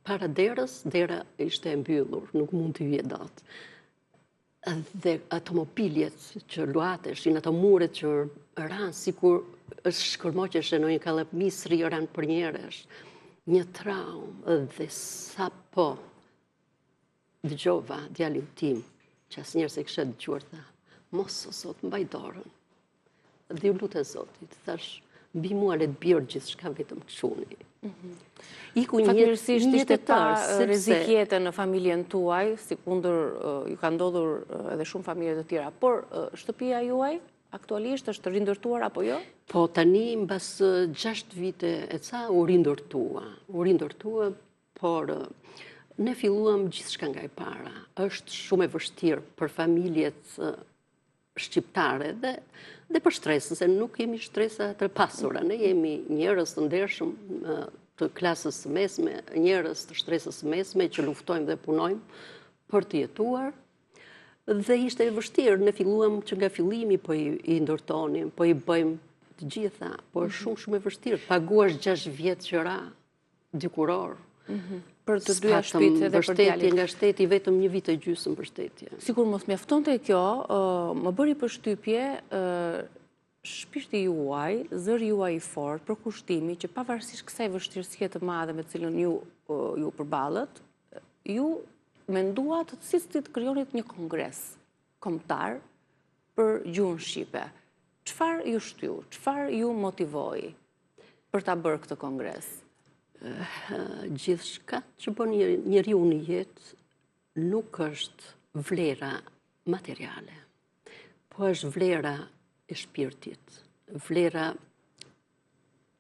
para derës, dera ishte e mbyllur, nuk mund të hyje dot. Dhe automobiljet që luateshin, ato muret që ranë, sikur është shkërmoqeshe në një kallëp misri ranë për njerësh, një traumë, dhe sa po dëgjova djalin tim, që asnjëherë se kisha dëgjuar, tha, mos o Zot, mbaj dorën. Dhe ju lutem Zotit, thash, mbi mua le të bjerë gjithçka vetëm çuni. Fatmirësisht ishte pa rrezikjete në familjen tuaj, si kundër ju ka ndodhur edhe shumë familje të tjera, por shtëpia juaj aktualisht është rindërtuar apo jo? Po tani mbas 6 vite e ca u rindërtua, por ne filluam gjithçka nga e para. Është shumë e vështirë për familjet shqiptare dhe për stresën, se nuk kemi shtresa të pasura. Ne jemi njerëz të ndershëm të klasës së mesme, njerëz të shtresës së mesme që luftojmë dhe punojmë për të jetuar. Dhe ishte e vështirë, ne filluam që nga fillimi po i ndërtonim, po i bëjmë të gjitha, por shumë e vështirë. Paguash 6 vjet qëra, dykuror. Për të dyja shtëpitë edhe për djalin. Mbështetje nga shteti, vetëm 1 vit e gjysmë mbështetje. Sikur mos mjaftonte kjo, më bëri përshtypje shpirti juaj, zëri juaj i fortë për kushtimi që pavarësisht kësaj vështirësie të madhe me cilën ju përballët, ju menduat si të krijonit një kongres kombëtar për gjuhën shqipe. Çfarë ju shtyu? Çfarë ju motivoi për ta bërë këtë kongres? Gjithçka që bën njeriu në jetë nuk është vlera materiale, po është vlera e shpirtit, vlera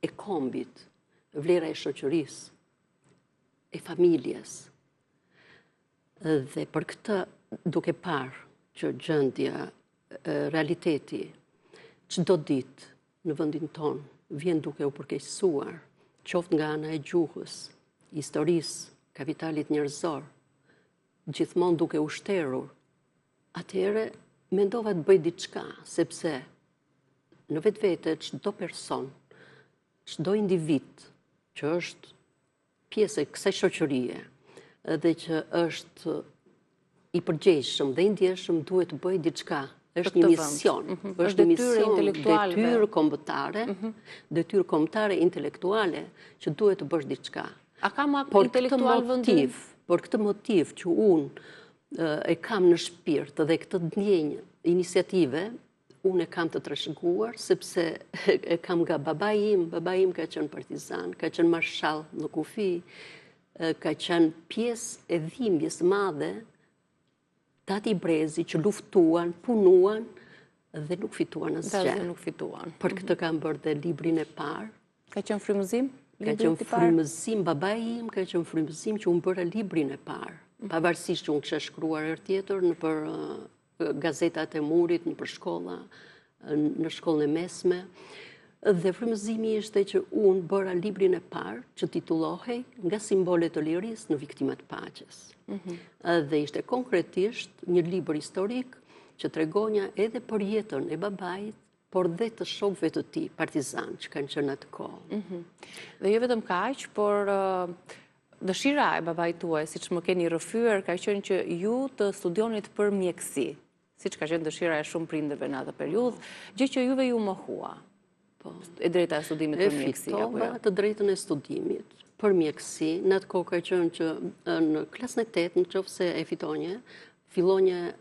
e kombit, vlera e shoqërisë, e familjes. Dhe për këtë, duke parë që gjendja, realiteti, çdo ditë në vendin tonë vjen duke u përkeqësuar, qoftë nga ana e gjuhës, historisë, kapitalit njerëzor, gjithmonë duke u shterur, atëherë mendova të bëj diçka, sepse në vetvete çdo person, çdo individ që është pjesë e kësaj shoqërie dhe që është i përgjegjshëm dhe i ndjeshëm duhet të bëj diçka. Është një mision, është një detyrë kombëtare, detyrë kombëtare intelektuale që duhet të bësh diçka. A ka ma intelektual vendim? Por këtë motiv që unë e kam në shpirt dhe këtë ndjenjë iniciative, unë e kam të trashëguar, sepse e kam nga babai im ka qenë partizan, ka qenë marshall në kufi, ka qenë pjesë e dhimbjes madhe Tati Brezi që luftuan, punuan dhe nuk fituan asgjë. Dhe nuk fituan. Për këtë kam bërë dhe librin e parë. Ka qenë frymëzim? Ka qenë frymëzim, babai im ka qenë frymëzim që unë bëra librin e parë. Pavarësisht që unë kisha shkruar herë tjetër në për gazetat e Murit, në për shkolla, në shkollën e mesme. Dhe frymëzimi ishte që unë bëra librin e parë që titullohej Nga simbolet të lirisë në viktimat paqes. Dhe ishte konkretisht një libër historik që tregonja edhe për jetën e babait, por dhe të shokëve të tij partizan që kanë qenë atë kohë. Dhe jo vetëm kaq, por dëshira e babait tuaj, siç më keni rrëfyer, ka qenë që ju të studionit për mjeksi, siç ka qenë dëshira e shumë prindërve në atë periudhë, gjë që juve ju mohua. E drejta e studimit për mjeksi. E fitova të drejtën e studimit për mjeksi, në atë kohë ka qenë që në klasën e 8, në qoftë se e fitonje, fillonje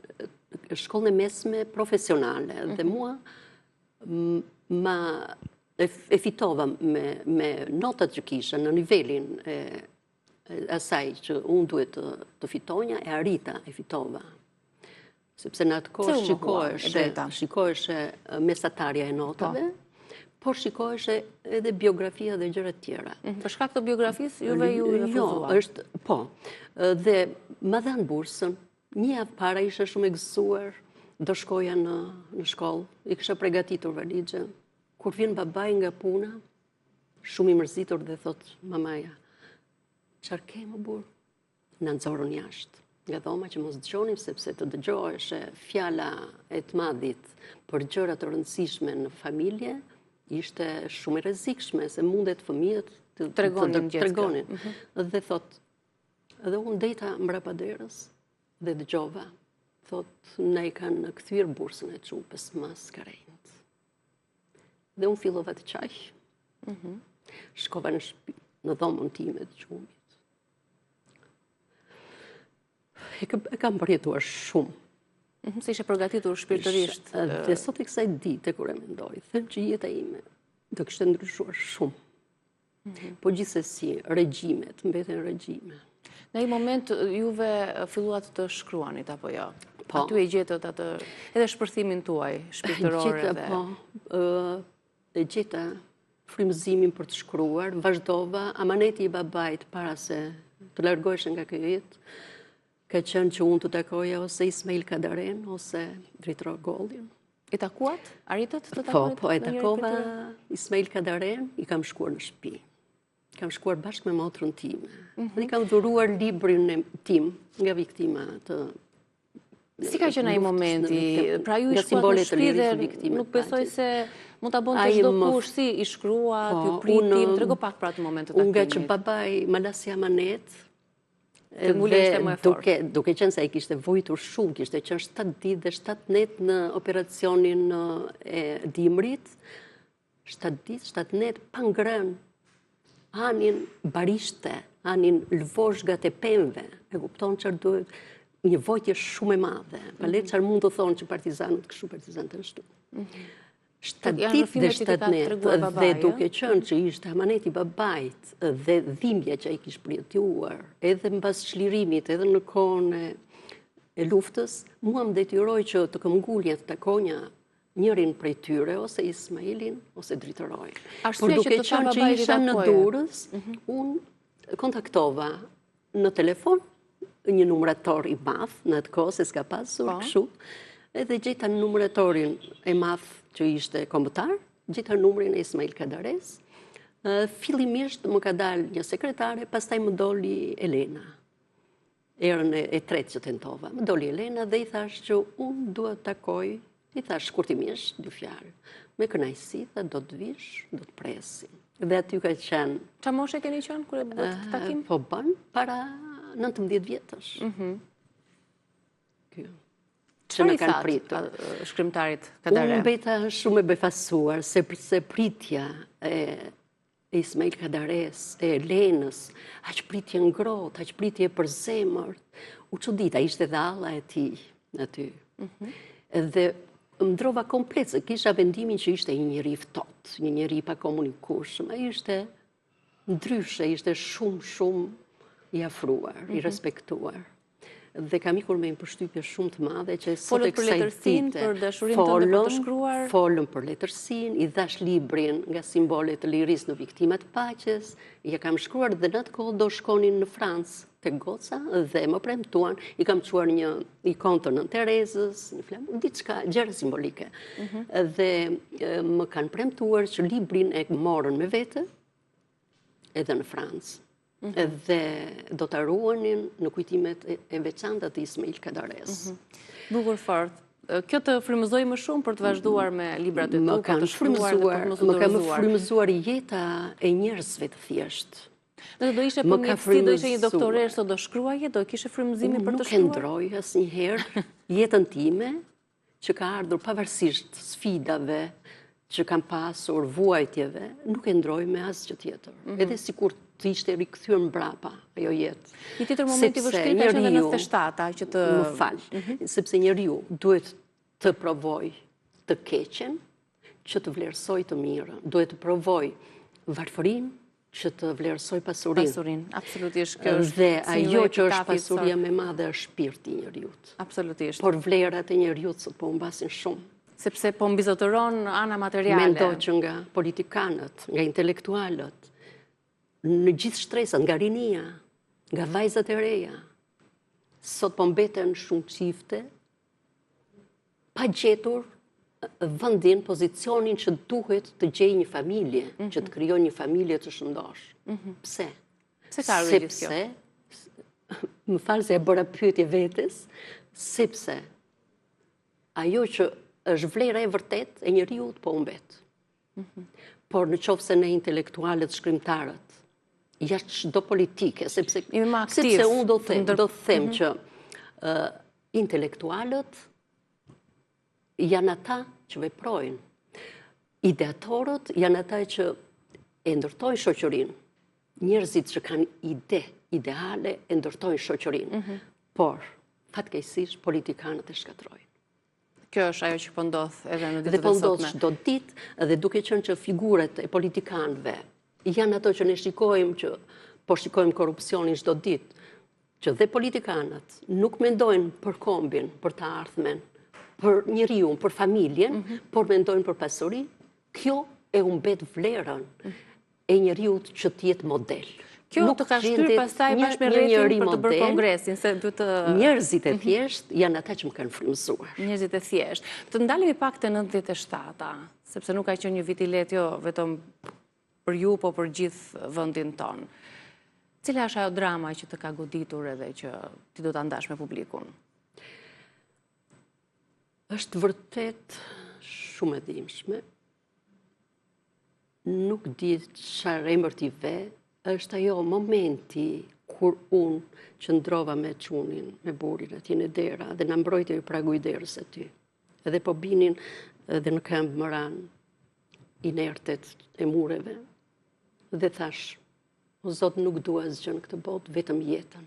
shkollën e mesme profesionale. Dhe mua e fitova me notat që kisha në nivelin e asaj që unë duhet të fitonja, e arrita e fitova. sepse në atë kohë shikoheshe mesatarja e notave, por shikoheshe edhe biografia dhe gjëra tjera. Për shkak të biografisë, juve ju refuzua? Jo, po. Dhe më dhanë bursën, një javë para isha shumë e gëzuar, do shkoja në shkollë, i kisha përgatitur valixhen. Kur vjen babaj nga puna, shumë i mërzitur dhe thot mamaja, çfarë ke më burr? Na nxorën jashtë nga dhoma që mos dëgjonim, sepse të dëgjoheshe fjala e të madhit për gjëra të rëndësishme në familje, ishte shumë e rrezikshme, se mundet fëmijët të tregonin. Dhe thot, edhe unë dejta mbrapa derës dhe dëgjova, thot, ne i kanë kthyer bursën e çupës mas karent. Dhe unë fillova të qaj. Shkova në shtëpi, në dhomën time të qumit. E kam përjetuar shumë. Se ishe përgatitur shpirtërisht. Dhe sot e kësaj dite, kur e mendoj, them që jeta ime do kishte ndryshuar shumë. Po gjithsesi, regjimet, mbeten regjime. Në një moment juve filluat të shkruanit, apo jo? Po. Aty e gjetët atë, edhe shpërthimin tuaj, shpirtëror edhe... Po, e gjeta frymëzimin për të shkruar, vazhdova, amaneti i babait para se të largoheshe nga kjo jetë, ka qenë që unë të takoja ose Ismail Kadaren, ose Dritor Gollin. I takuat? Arritët të takuat? Po, e takova Ismail Kadaren, i kam shkuar në shtëpi. Kam shkuar bashkë me motrën time. Dhe i kam dhuruar librin tim nga viktima të... Si ka qenë ai momenti? Pra ju i shkuat në shtëpi dhe nuk besoj se mund ta bënte çdo kush, si i shkruat, ju pritim, trego pak për atë moment të takimit. Unë nga që babai më lasi amanet, dhe duke qenë se ai kishte vojtur shumë, kishte qenë 7 ditë dhe 7 net në operacionin e dimrit, 7 ditë, 7 net pa ngrënë, anin barishte, anin lvoshgat e pemëve, e kupton çfarë duhet, një vojtje shumë e madhe, pa le çfarë mund të thonë që partizanët kështu partizanët në shtu. 7 ditë dhe 7 net, dhe duke qenë që ishte amaneti babait dhe dhimbja që ai kishte përjetuar, edhe mbas çlirimit, edhe në kohën e luftës, mua më detyroi që të këmbgulja të takonja njërin prej tyre, ose Ismailin, ose Dritorojin. Por duke qenë që isha në Durrës, unë kontaktova në telefon një numrator i madh, në atë kohë, se s'ka pasur kështu, edhe gjeta numratorin e madh që ishte kombëtar, gjeta numrin e Ismail Kadares. Fillimisht më ka dalë një sekretare, pastaj më doli Elena. Erën e tretë që tentova. Më doli Elena dhe i thash që unë dua të takoj, i thash shkurtimisht, 2 fjalë. Me kënaqësi, tha do të vish, do të presim. Dhe aty ka qenë... Qa moshe keni qenë kur e bët takim? Po bën para 19 vjetësh. Që në kanë pritur. Shkrimtarit Kadare? Unë beta shumë e befasuar, se pritja e Ismail Kadares, e Elenës, aq pritje ngrohtë, aq pritje për zemër, u çudita, ishte dhe alla e tij aty. Dhe më ndrova komplet, se kisha vendimin që ishte një njeri ftohtë, një njeri pa komunikueshëm, ai ishte ndryshe, ishte shumë i afruar, i respektuar. Dhe kam ikur me një përshtypje shumë të madhe që sot e kësaj dite për dashurinë tënde për të shkruar. Folëm për letërsinë, i dhash librin nga simbolet të lirisë në viktimat paqes, ja kam shkruar dhe në atë kohë do shkonin në Francë te Goca dhe më premtuan, i kam çuar një ikonë të Nën Terezës, një flamë, diçka gjëra simbolike. Dhe më kanë premtuar që librin e morën me vete edhe në Francë. Dhe do të ruanin në kujtimet e veçanta të Ismail Kadares. Bukur fort. Kjo të frymëzoi më shumë për të vazhduar me librat e tu, për të shkruar dhe për të mos u dorëzuar. Më ka frymëzuar jeta e njerëzve të thjeshtë. Dhe do ishe për mjekësi, do ishe një doktoresh, do shkruaje, do kishe frymëzimin për të shkruar? Nuk e ndroj asnjëherë jetën time që ka ardhur pavarësisht sfidave që kam pasur, vuajtjeve, nuk e ndroj me asgjë tjetër. Edhe sikur të ishte rikthyer mbrapa ajo jetë. Një tjetër moment i vështirë ka qenë në 97-a që të... Më fal, sepse njeriu duhet të provoj të keqen, që të vlerësoj të mirën. Duhet të provoj varfërinë, që të vlerësoj pasurinë. Pasurin, absolutisht. Kjo është Dhe si një ajo lloj që është epitafi pasuria sot. me madhe është shpirti i njeriut. Absolutisht. Por vlerat e njeriut sot po humbasin shumë. Sepse po mbizotëron ana materiale. Mendoj që nga politikanët, nga intelektualët, në gjithë shtresat, nga rinia, nga vajzat e reja, sot po mbeten shumë çifte pa gjetur vendin, pozicionin që duhet të gjejë një familje, që të krijojë një familje të shëndosh. Pse? Pse ka rridhje kjo? Sepse, më falë se e bëra pyetje vetes, sepse ajo që është vlera e vërtet e njeriut po humbet. Por në qoftë se ne intelektualët, shkrimtarët, jashtë çdo politike, sepse unë do të them që intelektualët janë ata që veprojnë. Ideatorët janë ata që e ndërtojnë shoqërinë. Njerëzit që kanë ideale e ndërtojnë shoqërinë. Por, fatkeqësisht, politikanët e shkatrojnë. Kjo është ajo që po ndodh edhe në ditët e sotme. Dhe po ndodh çdo ditë, dhe duke qenë që figurat e politikanëve janë ato që ne shikojmë që po shikojmë korrupsionin çdo ditë, që dhe politikanët nuk mendojnë për kombin, për të ardhmen, për njeriu, për familjen, por mendojnë për pasuri, kjo e humbet vlerën e njeriut që të jetë model. Kjo të ka shtyr pastaj bashkë me rrethin për të bërë kongresin, se duhet të... Njerëzit e thjesht janë ata që më kanë frymëzuar. Njerëzit e thjesht. Të ndalemi pak te 97-a, sepse nuk ka qenë një vit i lehtë jo vetëm për ju, po për gjithë vendin ton. Cila është ajo drama që të ka goditur edhe që ti do ta ndash me publikun? Është vërtet shumë e dhimbshme. Nuk di çfarë emër t'i ve, është ajo momenti kur unë qëndrova me çunin, me burrin aty në dera dhe na mbrojtja i pragu i derës aty. Edhe po binin edhe në këmbë më ranë inertet e mureve. Dhe thash, o Zot, nuk dua asgjë në këtë botë, vetëm jetën.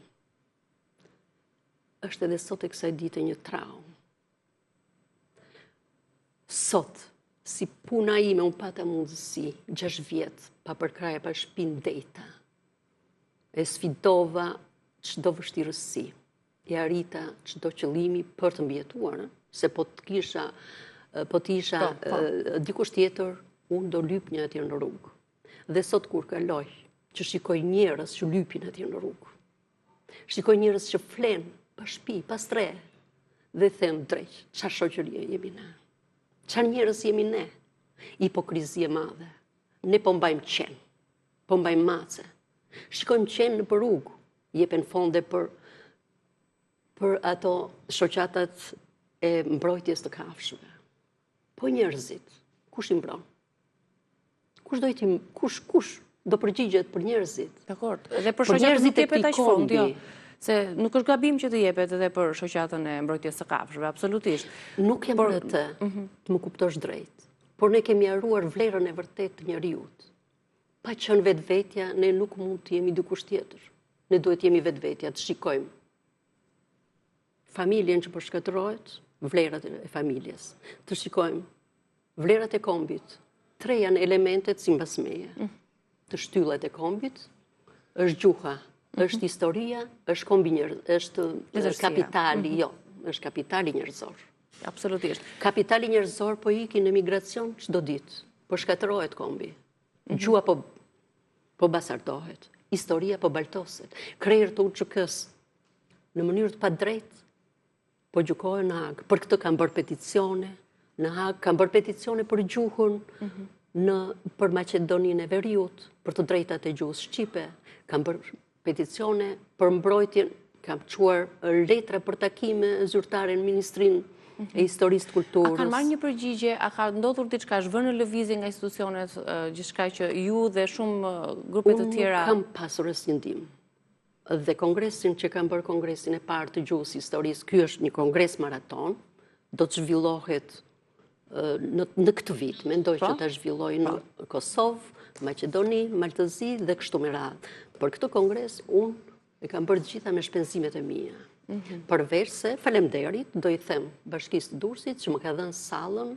Është edhe sot e kësaj dite një traumë. Sot, si puna ime, unë pata mundësi, 6 vjetë, pa përkraje, pa shpinë dejta. E sfidova çdo vështirësi. E arrita çdo qëllimi për të mbjetuar, se po të isha dikush tjetër, unë do lypnja atje në rrugë. Dhe sot kur kaloj, që shikoj njerëz që lypin atje në rrugë. Shikoj njerëz që flen pa shtëpi, pa stre, dhe them drejt, çfarë shoqërie jemi ne? Çfarë njerëz jemi ne? Hipokrizi e madhe. Ne po mbajmë qenë, po mbajmë mace. Shikojmë qenë në rrugë, jepen fonde për ato shoqatat e mbrojtjes të kafshëve. Po njerëzit, kush i mbron? Kush do përgjigjet për njerëzit? Dakor, edhe për shoqatën nuk jepet aq fond, jo. Se nuk është gabim që të jepet edhe për shoqatën e mbrojtjes së kafshëve, absolutisht. Nuk jam për atë, të më kuptosh drejt. Por ne kemi harruar vlerën e vërtet të njeriut. Pa qenë vetvetja, ne nuk mund të jemi dikush tjetër. Ne duhet jemi vetvetja, të shikojmë familjen që përshkatërohet, vlerat e familjes. Të shikojmë vlerat e kombit. 3 janë elementet si mbasmeje. Të shtyllat e kombit, është gjuha, është historia, është kombi është kapitali, jo, është kapitali njerëzor. Absolutisht. Kapitali njerëzor po ikin në migracion çdo ditë, po shkatërohet kombi. Gjuha po basardohet, historia po baltoset. Krejrët të UÇK-s në mënyrë të padrejtë po gjykohen në Hag. Për këtë kanë bërë peticione në Hag, kanë bërë peticione për gjuhën për Maqedoninë e Veriut, për të drejtat e gjuhës shqipe, kanë bërë peticione për mbrojtjen, kanë çuar letra për takime zyrtare në Ministrinë e Historisë të Kulturës. A kanë marrë një përgjigje, a ka ndodhur diçka, është vënë në lëvizje nga institucionet, gjithçka që ju dhe shumë grupe të tjera? Unë kam pasur asnjë ndihmë. Dhe kongresin që kam bërë kongresin e parë të gjuhës historisë, ky është një kongres maraton, do të zhvillohet në këtë vit, mendoj që ta zhvilloj në Kosovë, Maqedoni, Maltëzi dhe kështu me radhë. Për këtë kongres, unë e kam bërë gjitha me shpenzimet e mia. Përveç se, faleminderit, do i them Bashkisë të Durrësit që më ka dhënë sallën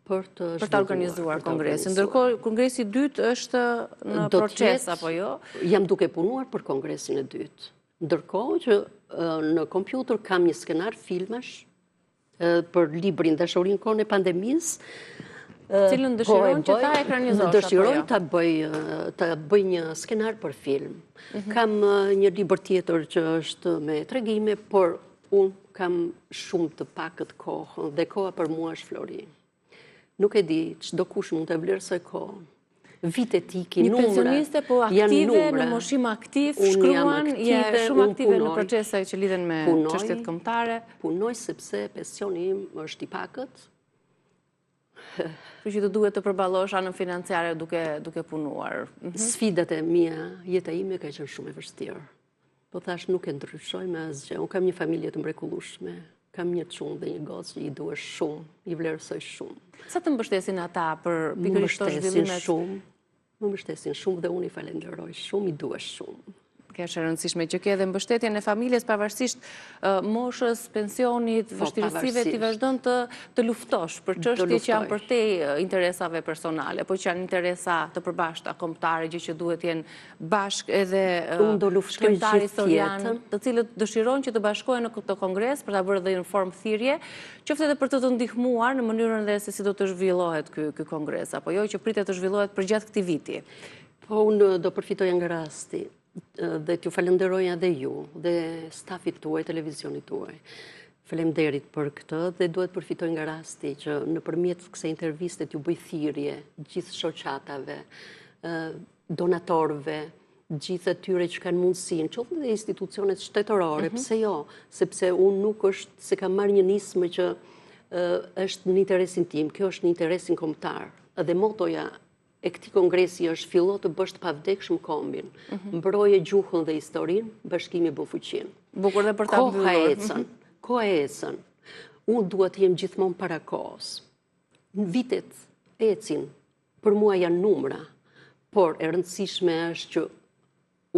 për ta organizuar kongresin. Ndërkohë, kongresi i dytë është në proces, apo jo? Jam duke punuar për kongresin e dytë. Ndërkohë që në kompjuter kam një skenar filmash për librin Dashurinë në kohën e pandemisë, cilën dëshiron që ta ekranizosh? Dëshiroj ta bëj një skenar për film. Kam një libër tjetër që është me tregime, por unë kam shumë të pakët kohë, dhe koha për mua është flori. Nuk e di, çdo kush mund të vlerësoj kohën. Vitet ikin, numra. Një pensioniste, po aktive, në moshim aktiv, shkruan, je shumë aktive në procese që lidhen me çështjet kombëtare. Punoj sepse pensioni im është i pakët. Që të duhet të përballosh anën financiare duke punuar. Sfidat e mia, jeta ime ka qenë shumë e vështirë. Po thash nuk e ndryshoj me asgjë. Unë kam një familje të mrekullueshme. Kam një çunë dhe një gocë që i duhesh shumë, i vlerësoj shumë. Sa të mbështesin ata për pikërisht këto zhvillimet? Më mbështesin shumë dhe unë i falenderoj shumë, i duhesh shumë. Kjo është e rëndësishme që ke dhe mbështetjen e familjes pavarësisht moshës, pensionit, vështirësive, ti vazhdon të luftosh për çështje që janë për te interesave personale, po që janë interesa të përbashkëta kombëtare, gjë që duhet jenë bashkë edhe shkrimtarë historianë, të cilët dëshirojnë që të bashkohen në këtë kongres për ta bërë dhe në formë thirrje, qoftë edhe për të ndihmuar në mënyrën dhe se si do të zhvillohet ky kongres, apo jo që pritet të zhvillohet përgjatë këtij viti. Po unë do përfitoja nga rasti dhe t'ju falenderoja dhe ju, dhe stafit tuaj, televizionit tuaj. Faleminderit për këtë dhe duhet përfitoj nga rasti që nëpërmjet kësaj interviste t'ju bëj thirrje gjithë shoqatave, donatorëve, gjithë atyre që kanë mundësinë, qoftë dhe institucionet shtetërore, pse jo, sepse unë nuk është se kam marrë një nismë që është në interesin tim, kjo është në interesin kombëtar. Dhe motoja e këtij kongresi është fillo të bësh të pavdekshëm kombin, mbroje gjuhën dhe historinë, bashkimi bën fuqinë. Bukur dhe për ta mbyllur. Koha ecën. Unë duhet të jem gjithmonë para kohës. Vitet ecin, për mua janë numra, por e rëndësishme është që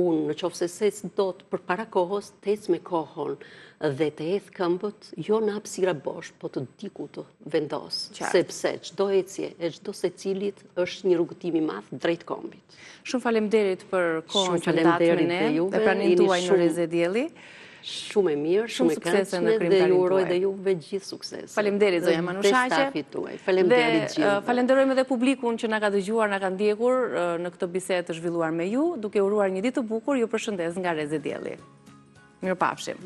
unë në qoftë se do të për para kohës, të ecë me kohën dhe të ecë këmbët, jo në hapësira bosh, po të diku të vendos. Sepse çdo ecje e çdo secilit është një rrugëtim i madh drejt kombit. Shumë faleminderit për kohën që ndat me ne dhe pranimin tuaj në Rrezë Dielli. Shumë e mirë, shumë e këndshme dhe ju uroj dhe juve gjithë sukses. Faleminderit zonja Manushaqe. Faleminderit gjithë. Falenderojmë edhe publikun që na ka dëgjuar, na ka ndjekur në këtë bisedë të zhvilluar me ju, duke uruar një ditë të bukur. Ju përshëndes nga Rrezë Dielli. Mirupafshim.